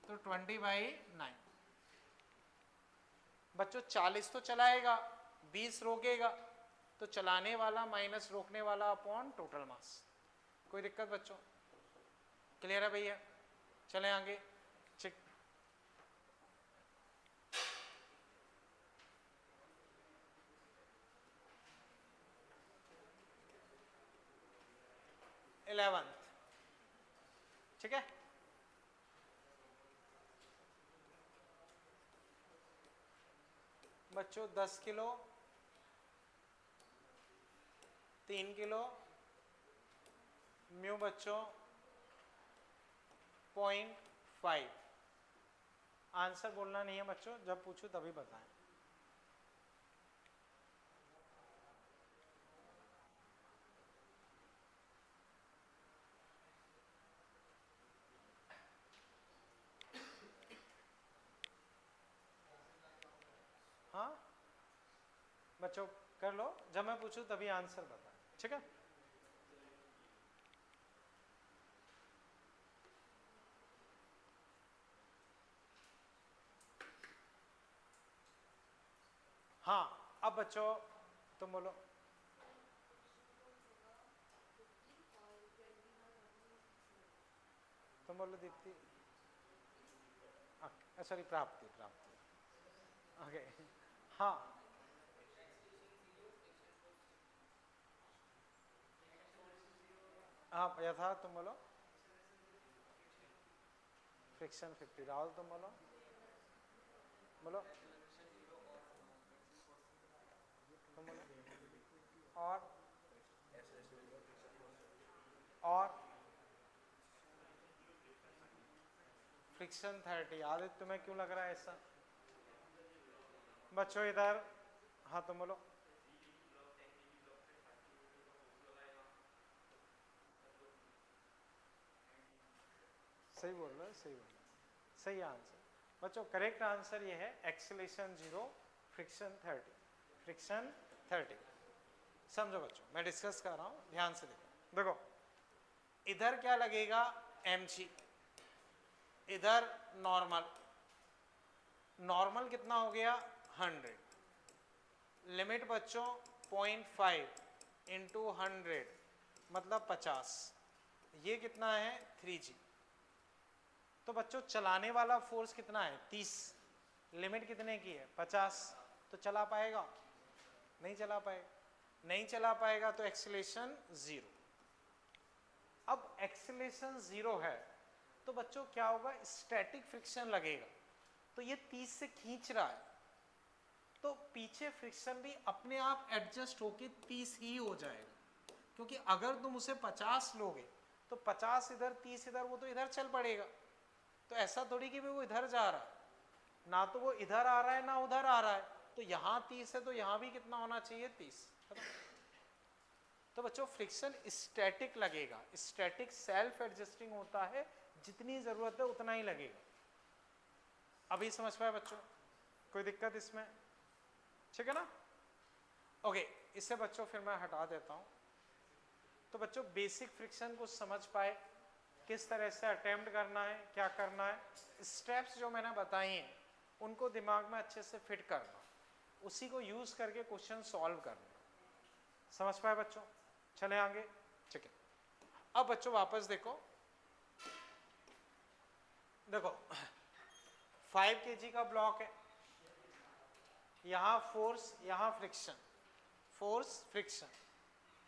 तो 20/9। बच्चों 40 तो चलाएगा 20 रोकेगा, तो चलाने वाला माइनस रोकने वाला अपॉन टोटल मास। कोई दिक्कत बच्चों? क्लियर है भैया? चलें आगे। चेक। इलेवेंथ, ठीक है। बच्चों 10 किलो 3 किलो म्यू बच्चों 0.5। आंसर बोलना नहीं है बच्चों, जब पूछूं तभी बताएं। हाँ बच्चों कर लो, जब मैं पूछूं तभी आंसर बताएं, ठीक है। हाँ अब बच्चों तुम बोलो। तुम बोलो दीप्ति। सॉरी प्राप्ति, प्राप्ति। ओके हाँ हाँ यथा तुम बोलो। फ्रिक्शन 50। राहुल तुम बोलो, बोलो तुम बोलो। और फ्रिक्शन 30। आदित्य तुम्हें क्यों लग रहा है ऐसा? बच्चों इधर, हाँ तुम बोलो। सही बोल रहे हो, सही बोल रहे हो, सही आंसर बच्चों। करेक्ट आंसर ये है एक्सीलरेशन 0 फ्रिक्शन 30, फ्रिक्शन 30। समझो बच्चों, मैं डिस्कस कर रहा हूं, ध्यान से देखो। देखो इधर क्या लगेगा mg, इधर नॉर्मल, नॉर्मल कितना हो गया 100, लिमिट बच्चों 0.5 इंटू 100 मतलब 50, ये कितना है 3g। तो बच्चों चलाने वाला फोर्स कितना है 30, लिमिट कितने की है 50, तो चला पाएगा? नहीं चला पाएगा। नहीं चला पाएगा तो एक्सीलरेशन 0। अब एक्सीलरेशन 0 है तो बच्चों क्या होगा, स्टैटिक फ्रिक्शन लगेगा। तो ये 30 से खींच रहा है तो पीछे फ्रिक्शन भी अपने आप एडजस्ट होके 30 ही हो जाएगा, क्योंकि अगर तुम उसे 50 लोगे तो 50 इधर 30 इधर, वो तो इधर चल पड़ेगा। तो ऐसा थोड़ी कि वो इधर जा रहा है, ना तो वो इधर आ रहा है ना उधर आ रहा है। तो यहाँ 30 है तो यहाँ भी कितना होना चाहिए 30। तो बच्चों फ्रिक्शन स्टैटिक लगेगा, स्टैटिक सेल्फ एडजस्टिंग होता है, जितनी जरूरत है उतना ही लगेगा। अभी समझ पाए बच्चों? कोई दिक्कत इसमें? ठीक है ना। ओके इसे बच्चों फिर मैं हटा देता हूं। तो बच्चों बेसिक फ्रिक्शन को समझ पाए, किस तरह से अटेम्प्ट करना है, क्या करना है, स्टेप्स जो मैंने बताई हैं उनको दिमाग में अच्छे से फिट करना, उसी को यूज करके क्वेश्चन सॉल्व करना। समझ पाए बच्चों? चले आगे, ठीक है। अब बच्चों वापस देखो, देखो 5 kg का ब्लॉक है, यहाँ फोर्स, यहाँ friction, force friction,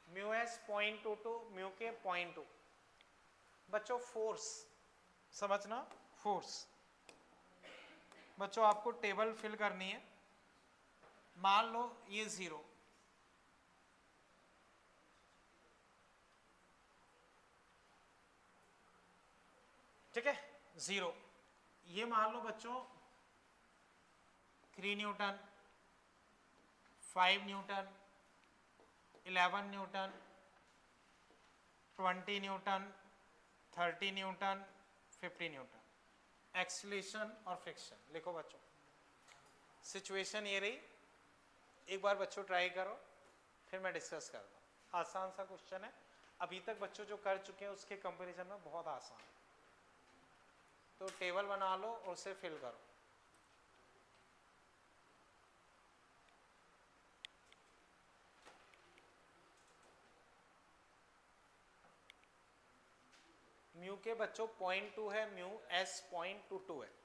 mu S 0.22, mu के 0.2। बच्चों फोर्स समझना, फोर्स बच्चों आपको टेबल फिल करनी है। मान लो ये 0, ठीक है, 0। ये मान लो बच्चों 3 Newton, 5 Newton, 11 Newton, 20 Newton, 30 Newton, 50 Newton. Acceleration और फ्रिक्शन लिखो बच्चों। सिचुएशन ये रही, एक बार बच्चों ट्राई करो, फिर मैं डिस्कस करता हूँ। आसान सा क्वेश्चन है, अभी तक बच्चों जो कर चुके हैं उसके कंपैरिजन में बहुत आसान है। तो टेबल बना लो और उसे फिल करो। म्यू के बच्चों 0.2 है, म्यू एस 0.22 है।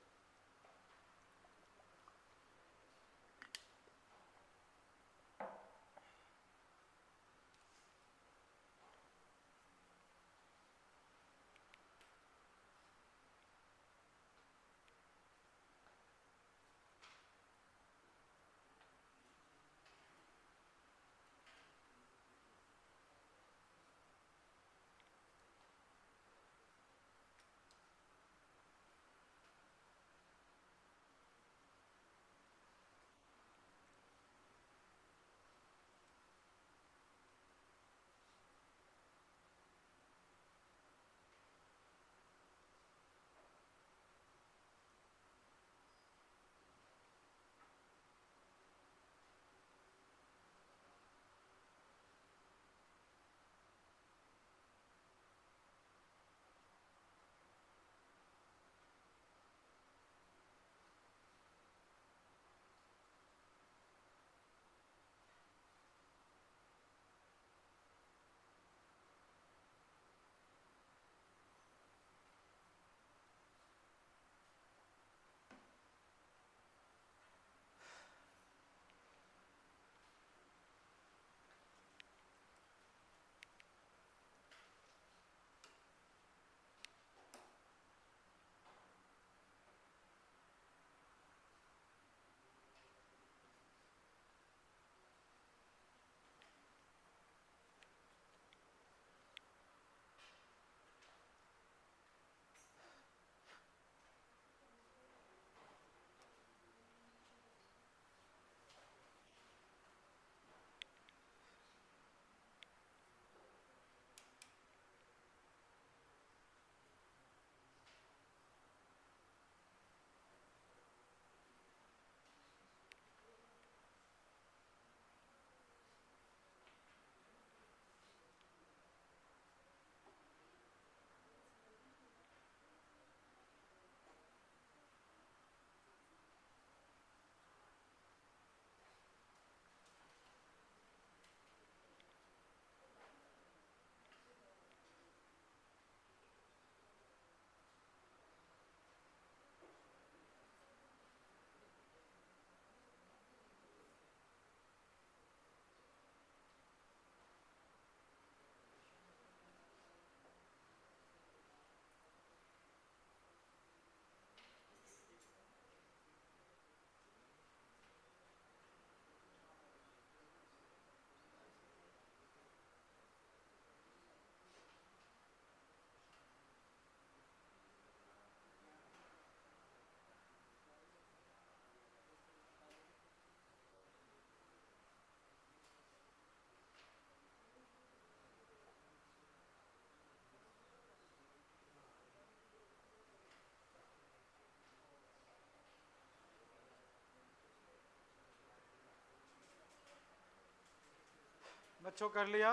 बच्चों कर लिया,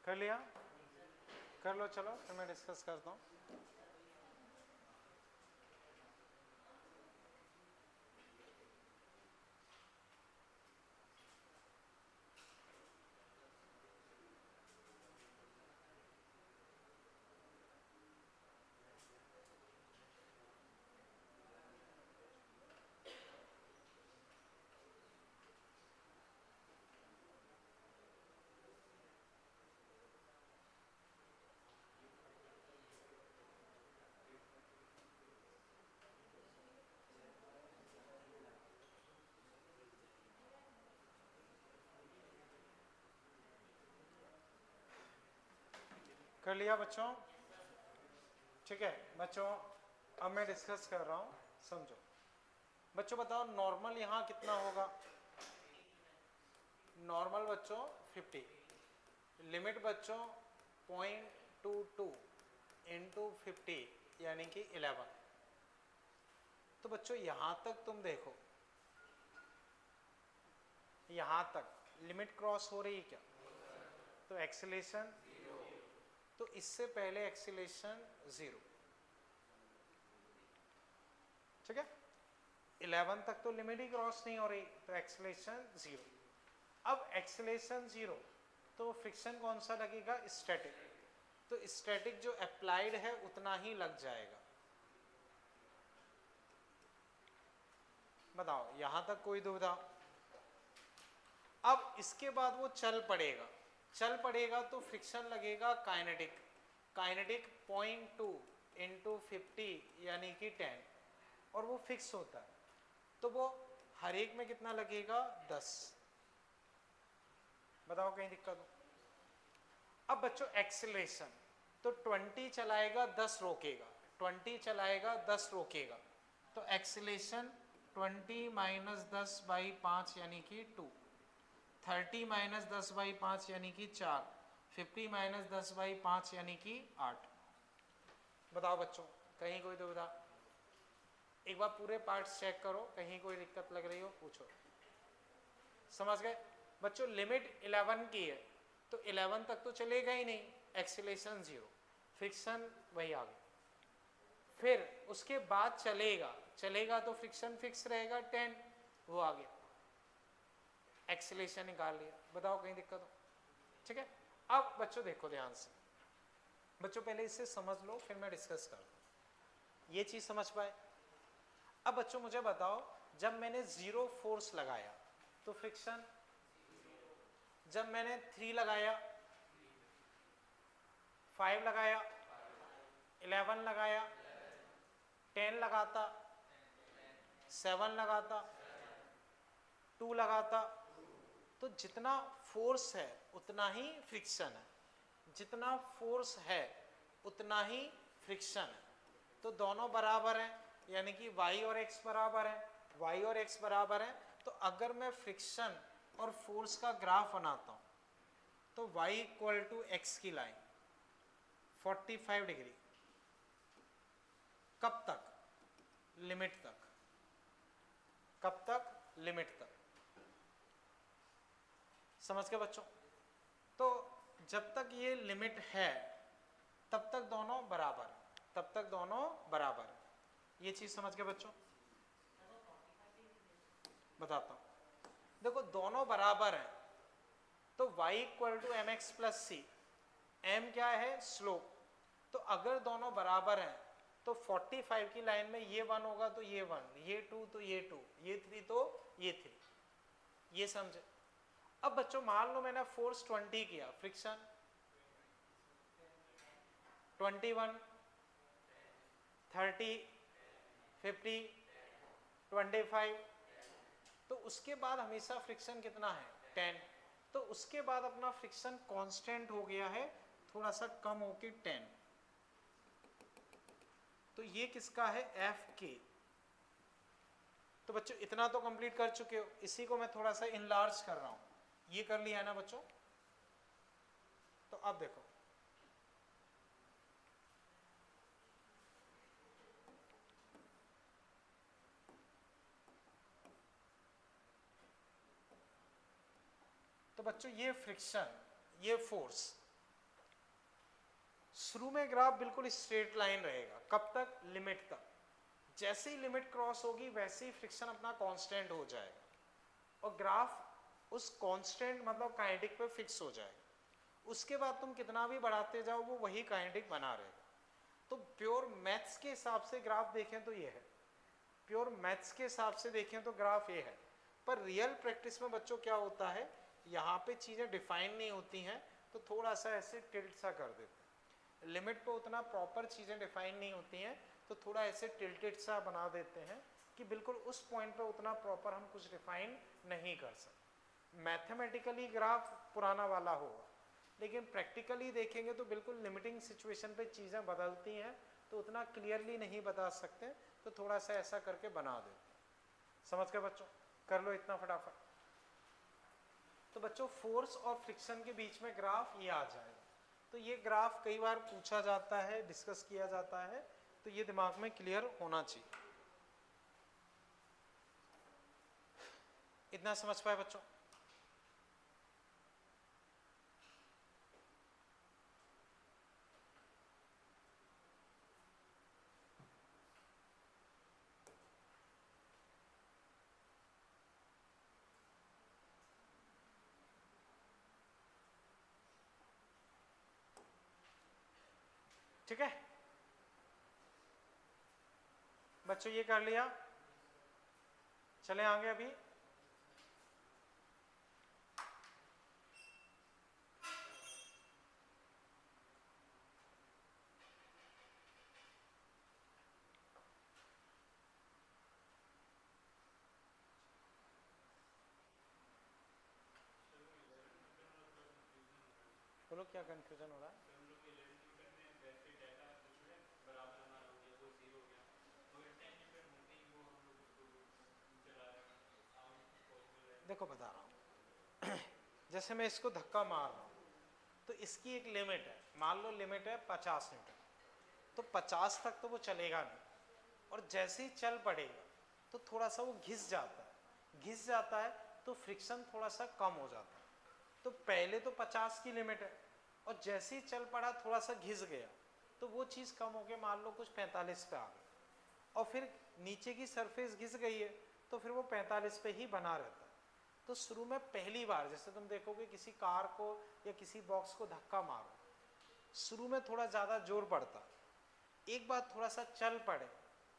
कर लिया, कर लो, चलो फिर मैं डिस्कस करता हूँ। कर लिया बच्चों? ठीक है बच्चों, अब मैं डिस्कस कर रहा हूँ, समझो बच्चों। बताओ नॉर्मल यहाँ कितना होगा? नॉर्मल बच्चों 50, लिमिट बच्चों 0.22 इंटू 50 यानी कि 11। तो बच्चों यहां तक तुम देखो, यहां तक लिमिट क्रॉस हो रही है क्या? तो एक्सीलेशन, तो इससे पहले एक्सीलेशन 0, ठीक है। 11 तक तो लिमिट ही क्रॉस नहीं हो रही, तो एक्सीलेशन 0। अब एक्सीलेशन 0 तो फ्रिक्शन कौन सा लगेगा? स्टैटिक। तो स्टैटिक जो अप्लाइड है उतना ही लग जाएगा। बताओ यहां तक कोई दुविधा? अब इसके बाद वो चल पड़ेगा, चल पड़ेगा तो फ्रिक्शन लगेगा काइनेटिक। काइनेटिक 0.2 इंटू 50 यानी कि 10, और वो फिक्स होता है, तो वो हर एक में कितना लगेगा? 10। बताओ कहीं दिक्कत हो? अब बच्चों एक्सीलरेशन, तो 20 चलाएगा 10 रोकेगा, 20 चलाएगा 10 रोकेगा, तो एक्सीलरेशन 20 माइनस 10 बाई 5 यानी कि 2, 30 माइनस 10 बाई 5 यानी कि 4, 50 माइनस 10 बाई 5 यानी कि 8। बताओ बच्चों कहीं कोई दुविधा? एक बार पूरे पार्ट्स चेक करो, कहीं कोई दिक्कत लग रही हो पूछो। समझ गए बच्चों? लिमिट 11 की है, तो 11 तक तो चलेगा ही नहीं, एक्सीलरेशन 0, फ्रिक्शन वही आ गया। फिर उसके बाद चलेगा, चलेगा तो फ्रिक्शन फिक्स रहेगा 10, वो आ गया, एक्सीलरेशन निकाल लिया। बताओ कहीं दिक्कत हो? ठीक है। अब बच्चों देखो ध्यान से, बच्चों पहले इसे समझ लो फिर मैं डिस्कस करता हूं, ये चीज समझ पाए? अब बच्चों मुझे बताओ, जब मैंने 0 फोर्स लगाया तो फ्रिक्शन, जब मैंने 3 लगाया, 5 लगाया, 11 लगाया, 10 लगाता, 7 लगाता, 2 लगाता, तो जितना फोर्स है उतना ही फ्रिक्शन है, जितना फोर्स है उतना ही फ्रिक्शन है। तो दोनों बराबर हैं, यानी कि y और x बराबर है, y और x बराबर है। तो अगर मैं फ्रिक्शन और फोर्स का ग्राफ बनाता हूं तो y इक्वल टू x की लाइन 45 डिग्री, कब तक? लिमिट तक। कब तक? लिमिट तक। समझ गए बच्चों? तो जब तक ये लिमिट है तब तक दोनों बराबर, तब तक दोनों बराबर। ये चीज समझ गए बच्चों? बताता हूं, देखो दोनों बराबर हैं, तो y equal to M X plus C, M क्या है? स्लोप। तो अगर दोनों बराबर हैं तो 45 की लाइन में ये 1 होगा तो ये 1, ये 2 तो ये 2, ये 3 तो ये 3। ये समझे? अब बच्चों मान लो मैंने फोर्स 20 किया, फ्रिक्शन 21, 30, 50, 25, तो उसके बाद हमेशा फ्रिक्शन कितना है? 10। तो उसके बाद अपना फ्रिक्शन कांस्टेंट हो गया है, थोड़ा सा कम होके 10। तो ये किसका है? एफ के। तो बच्चों इतना तो कंप्लीट कर चुके हो, इसी को मैं थोड़ा सा इनलार्ज कर रहा हूं। ये कर लिया है ना बच्चों? तो अब देखो, तो बच्चों ये फ्रिक्शन, ये फोर्स, शुरू में ग्राफ बिल्कुल स्ट्रेट लाइन रहेगा, कब तक? लिमिट तक। जैसे ही लिमिट क्रॉस होगी वैसे ही फ्रिक्शन अपना कांस्टेंट हो जाएगा, और ग्राफ उस कांस्टेंट मतलब काइनेटिक पे फिक्स हो जाएगा। उसके बाद तुम कितना भी बढ़ाते जाओ वो वही काइनेटिक बना रहेगा। तो प्योर मैथ्स के हिसाब से ग्राफ देखें तो ये है, प्योर मैथ्स के हिसाब से देखें तो ग्राफ ये है। पर रियल प्रैक्टिस में बच्चों क्या होता है, यहाँ पे चीज़ें डिफाइन नहीं होती हैं तो थोड़ा सा ऐसे टिल्ट सा कर देते हैं। लिमिट पे उतना प्रॉपर चीज़ें डिफाइन नहीं होती हैं तो थोड़ा ऐसे टिल्टेड सा बना देते हैं कि बिल्कुल उस पॉइंट पे उतना प्रॉपर हम कुछ डिफाइन नहीं कर सकते। मैथमेटिकली ग्राफ पुराना वाला होगा, लेकिन प्रैक्टिकली देखेंगे तो बिल्कुल लिमिटिंग सिचुएशन पे चीज़ें बदलती हैं, तो उतना क्लियरली नहीं बता सकते, तो थोड़ा सा ऐसा करके बना दो। समझ गए बच्चों? कर लो इतना फटाफट। तो बच्चों फोर्स और फ्रिक्शन के बीच में ग्राफ ये आ जाएगा। तो ये ग्राफ कई बार पूछा जाता है, डिस्कस किया जाता है, तो ये दिमाग में क्लियर होना चाहिए। इतना समझ पाए बच्चों? ठीक है बच्चों, ये कर लिया। चले आगे अभी। बोलो क्या कंफ्यूजन हो रहा है? देखो बता रहा हूँ जैसे मैं इसको धक्का मार रहा हूँ तो इसकी एक लिमिट है, मान लो लिमिट है 50 न्यूटन, तो 50 तक तो वो चलेगा नहीं, और जैसे ही चल पड़ेगा तो थोड़ा सा वो घिस जाता है, घिस जाता है तो फ्रिक्शन थोड़ा सा कम हो जाता है। तो पहले तो 50 की लिमिट है, और जैसे ही चल पड़ा थोड़ा सा घिस गया तो वो चीज़ कम हो गया, मान लो कुछ 45 पे आ गई, और फिर नीचे की सरफेस घिस गई है तो फिर वो 45 पे ही बना रहता है। तो शुरू में पहली बार जैसे तुम देखोगे किसी कार को या किसी बॉक्स को धक्का मारो, शुरू में थोड़ा ज़्यादा जोर पड़ता, एक बार थोड़ा सा चल पड़े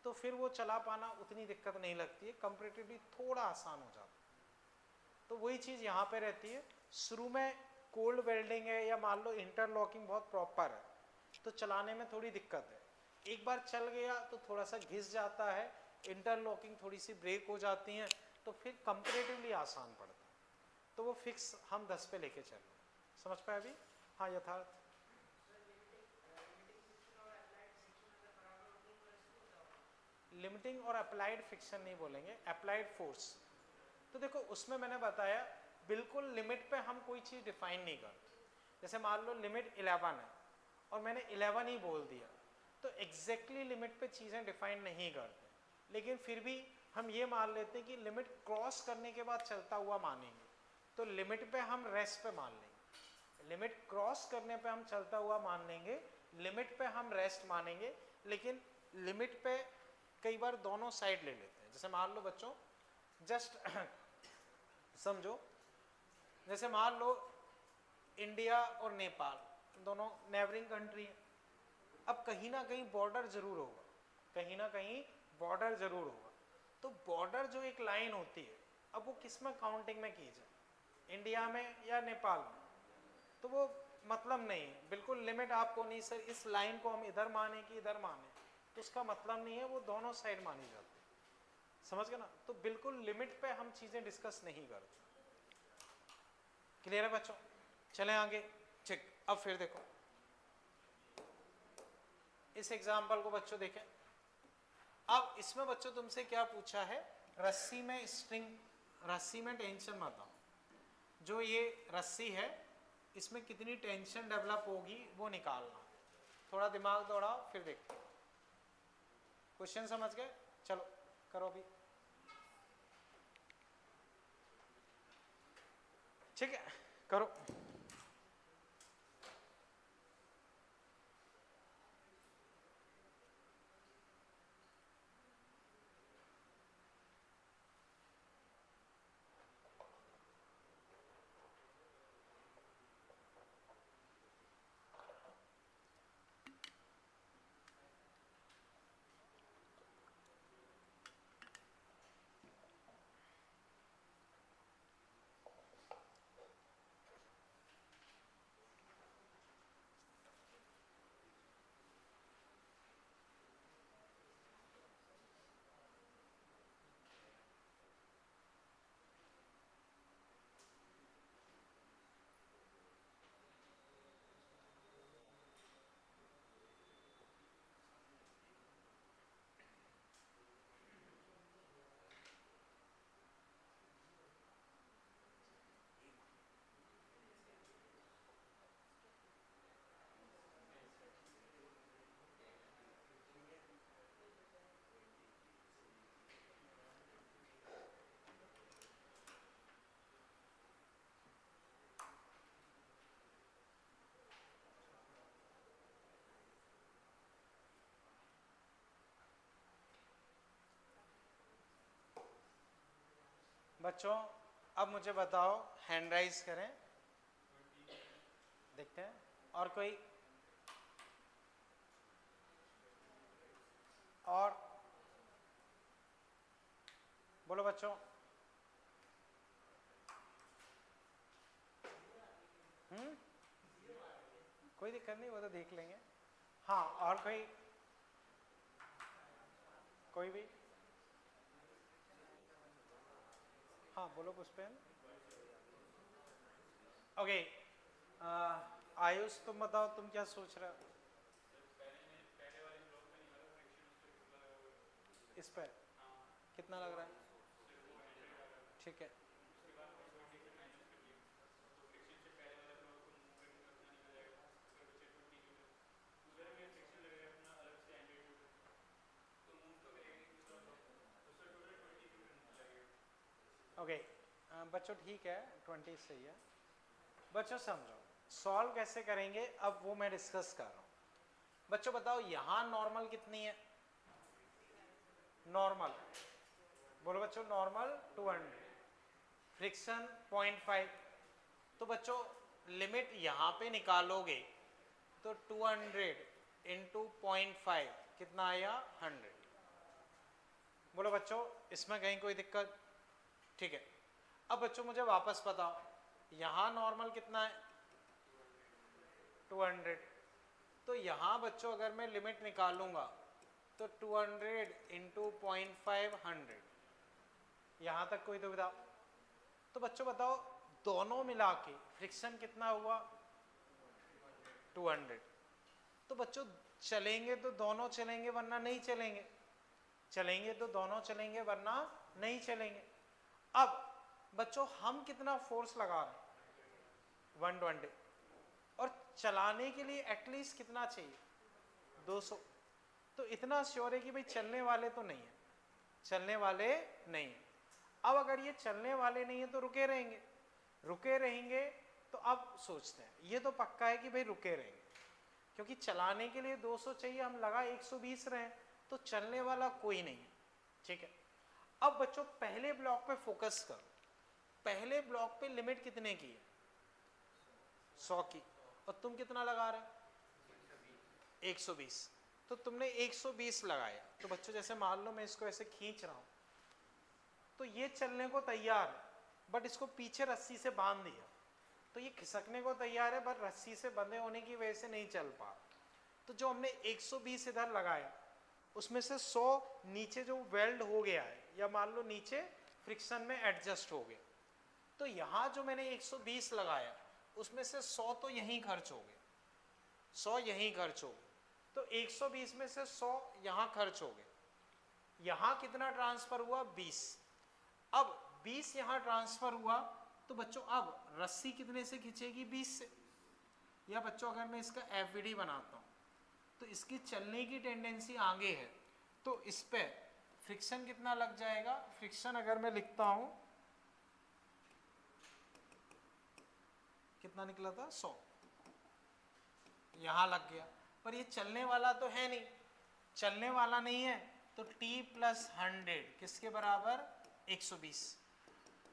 तो फिर वो चला पाना उतनी दिक्कत नहीं लगती है, कंपैरेटिवली थोड़ा आसान हो जाता है। तो वही चीज़ यहाँ पे रहती है, शुरू में कोल्ड वेल्डिंग है या मान लो इंटरलॉकिंग बहुत प्रॉपर है तो चलाने में थोड़ी दिक्कत है, एक बार चल गया तो थोड़ा सा घिस जाता है, इंटरलॉकिंग थोड़ी सी ब्रेक हो जाती हैं, तो फिर कंपैरेटिवली आसान पड़ता है। तो वो फिक्स हम 10 पे लेके चल रहे हैं। समझ पाए अभी? हाँ यथार्थ। लिमिटिंग और अप्लाइड फ्रिक्शन नहीं बोलेंगे, अप्लाइड फोर्स। तो देखो उसमें मैंने बताया बिल्कुल लिमिट पे हम कोई चीज़ डिफाइन नहीं करते। जैसे मान लो लिमिट 11 है और मैंने 11 ही बोल दिया, तो एग्जैक्टली लिमिट पे चीज़ें डिफाइन नहीं करते, लेकिन फिर भी हम ये मान लेते हैं कि लिमिट क्रॉस करने के बाद चलता हुआ मानेंगे, तो लिमिट पे हम रेस्ट पे मान लेंगे, लिमिट क्रॉस करने पे हम चलता हुआ मान लेंगे, लिमिट पे हम रेस्ट मानेंगे। लेकिन लिमिट पे कई बार दोनों साइड ले लेते हैं। जैसे मान लो बच्चों जस्ट समझो, जैसे मान लो इंडिया और नेपाल दोनों नेबरिंग कंट्री है, अब कहीं ना कहीं बॉर्डर जरूर होगा, कहीं ना कहीं बॉर्डर जरूर होगा, तो बॉर्डर जो एक लाइन होती है, अब वो किस में काउंटिंग में की जाए, इंडिया में या नेपाल में, तो वो मतलब नहीं है, बिल्कुल लिमिट आपको नहीं सर इस लाइन को हम इधर माने कि इधर माने, तो उसका मतलब नहीं है, वो दोनों साइड मानी जाती है। समझ गए ना? तो बिल्कुल लिमिट पे हम चीज़ें डिस्कस नहीं करते। क्लियर है बच्चों? चलें आगे। ठीक, अब फिर देखो इस एग्जाम्पल को बच्चों देखें। अब इसमें बच्चों तुमसे क्या पूछा है, रस्सी में स्ट्रिंग, रस्सी में टेंशन बताओ, जो ये रस्सी है इसमें कितनी टेंशन डेवलप होगी वो निकालना। थोड़ा दिमाग दौड़ाओ फिर देखते हैं। क्वेश्चन समझ गए? चलो करो अभी। ठीक है करो। बच्चों अब मुझे बताओ, हैंड राइज करें, देखते हैं। और कोई और बोलो बच्चों। कोई दिक्कत नहीं, वो तो देख लेंगे। हाँ, और कोई भी। हाँ बोलो पुष्पेन। ओके, आयुष तुम बताओ, तुम क्या सोच रहे हो इस पर? कितना लग रहा है? ठीक है, ओके। बच्चों ठीक है, 20 सही है। बच्चों समझो सॉल्व कैसे करेंगे, अब वो मैं डिस्कस कर रहा हूँ। बच्चों बताओ यहाँ नॉर्मल कितनी है? नॉर्मल बोलो बच्चों, नॉर्मल 200, फ्रिक्शन 0.5। तो बच्चों लिमिट यहाँ पे निकालोगे तो 200 इंटू 0.5 कितना आया? 100। बोलो बच्चों इसमें कहीं कोई दिक्कत? ठीक है। अब बच्चों मुझे वापस बताओ, यहाँ नॉर्मल कितना है? 200। तो यहाँ बच्चों अगर मैं लिमिट निकालूंगा तो 200 इंटू 0.5 100। यहाँ तक कोई दुविधा? तो बच्चों बताओ दोनों मिला के फ्रिक्शन कितना हुआ? 200। तो बच्चों चलेंगे तो दोनों चलेंगे वरना नहीं चलेंगे, चलेंगे तो दोनों चलेंगे वरना नहीं चलेंगे। अब बच्चों हम कितना फोर्स लगा रहे हैं? 120। और चलाने के लिए एटलीस्ट कितना चाहिए? 200। तो इतना श्योर है कि भाई चलने वाले तो नहीं है, चलने वाले नहीं है। अब अगर ये चलने वाले नहीं है तो रुके रहेंगे, रुके रहेंगे। तो अब सोचते हैं, ये तो पक्का है कि भाई रुके रहेंगे क्योंकि चलाने के लिए 200 चाहिए, हम लगा 120 रहे हैं, तो चलने वाला कोई नहीं है। ठीक है। अब बच्चों पहले ब्लॉक पे फोकस करो। पहले ब्लॉक पे लिमिट कितने की है? 100 की। और तुम कितना लगा रहे हो? 120। तो तुमने 120 लगाया। तो बच्चों जैसे मान लो मैं इसको ऐसे खींच रहा हूं तो ये चलने को तैयार है, बट इसको पीछे रस्सी से बांध दिया तो ये खिसकने को तैयार है, बट रस्सी से बंधे होने की वजह से नहीं चल पा। तो जो हमने 120 इधर लगाया उसमें से 100 नीचे जो वेल्ड हो गया है, या मान लो नीचे फ्रिक्शन में एडजस्ट हो गया, तो यहाँ जो मैंने 120 लगाया उसमें से 100 तो यहीं खर्च हो गया, 100 यहीं खर्च हो गया। तो 120 में से 100 यहाँ खर्च हो गया। यहाँ कितना ट्रांसफर हुआ? 20। अब 20 यहाँ ट्रांसफर हुआ तो बच्चों अब रस्सी कितने से खींचेगी? 20 से। या बच्चों अगर मैं इसका एफवीडी बनाता हूँ तो इसकी चलने की टेंडेंसी आगे है, तो इस पे फ्रिक्शन कितना लग जाएगा? फ्रिक्शन अगर मैं लिखता हूं, कितना निकला था? 100 यहां लग गया, पर ये चलने वाला तो है नहीं, चलने वाला नहीं है तो t प्लस 100 किसके बराबर? 120।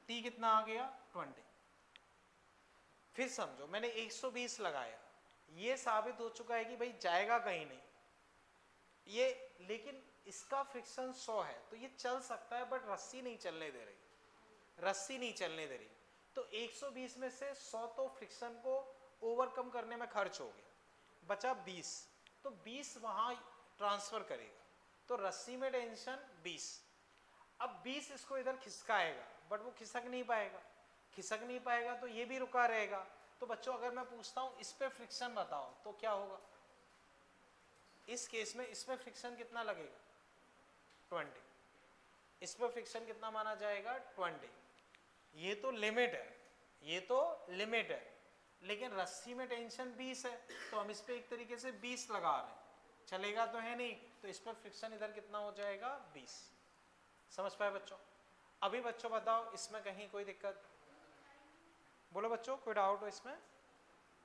t कितना आ गया? 20। फिर समझो मैंने 120 लगाया, ये साबित हो चुका है कि भाई जाएगा कहीं नहीं ये, लेकिन इसका फ्रिक्शन 100 है तो ये चल सकता है, बट रस्सी नहीं चलने दे रही, रस्सी नहीं चलने दे रही। तो 120 में से 100 तो फ्रिक्शन को ओवरकम करने में खर्च हो गया, बचा 20। तो 20 वहां ट्रांसफर करेगा, तो रस्सी में टेंशन 20। अब 20 इसको इधर खिसकाएगा, बट वो खिसक नहीं पाएगा, खिसक नहीं पाएगा तो ये भी रुका रहेगा। तो बच्चों अगर मैं पूछता हूं इस पे फ्रिक्शन बताओ तो क्या होगा? इस केस में इस पे फ्रिक्शन कितना लगेगा? 20। इस पे फ्रिक्शन कितना माना जाएगा? 20। ये तो लिमिट है, ये तो लिमिट है, लेकिन रस्सी में टेंशन 20 है तो हम इस पे एक तरीके से 20 लगा रहे हैं, चलेगा तो है नहीं, तो इस पर फ्रिक्शन इधर कितना हो जाएगा? 20। समझ पाए बच्चों? अभी बच्चों बताओ इसमें कहीं कोई दिक्कत? बोलो बच्चों कोई डाउट हो इसमें?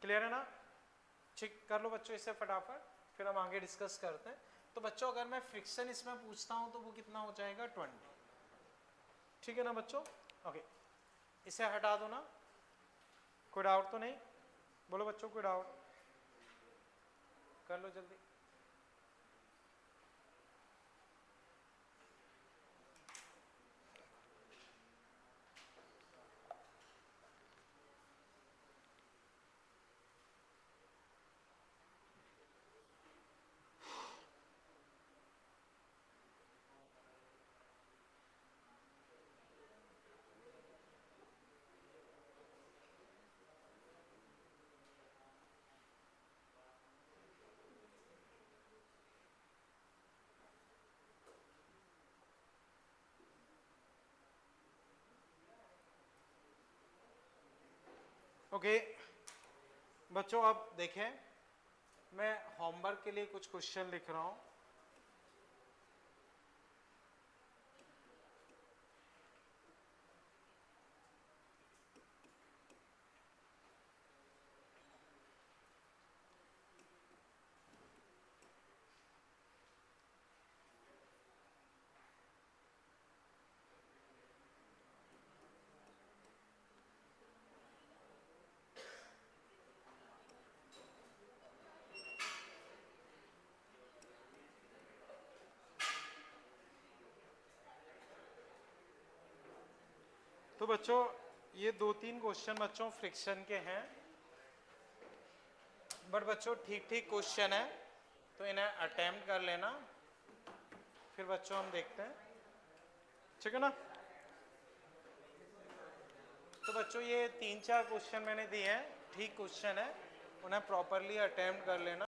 क्लियर है ना? ठीक, कर लो बच्चों इसे फटाफट, फिर हम आगे डिस्कस करते हैं। तो बच्चों अगर मैं फ्रिक्शन इसमें पूछता हूं तो वो कितना हो जाएगा? 20। ठीक है ना बच्चों? ओके, इसे हटा दो ना, कोई डाउट तो नहीं? बोलो बच्चों, कोई डाउट? कर लो जल्दी। ओके बच्चों, अब देखें, मैं होमवर्क के लिए कुछ क्वेश्चन लिख रहा हूं। तो बच्चों, ये 2-3 क्वेश्चन बच्चों फ्रिक्शन के हैं, बट बच्चों ठीक ठीक क्वेश्चन है, तो इन्हें अटेम्प्ट कर लेना, फिर बच्चों हम देखते हैं, ठीक है ना? तो बच्चों ये 3-4 क्वेश्चन मैंने दिए हैं, ठीक क्वेश्चन है, उन्हें प्रॉपरली अटेम्प्ट कर लेना।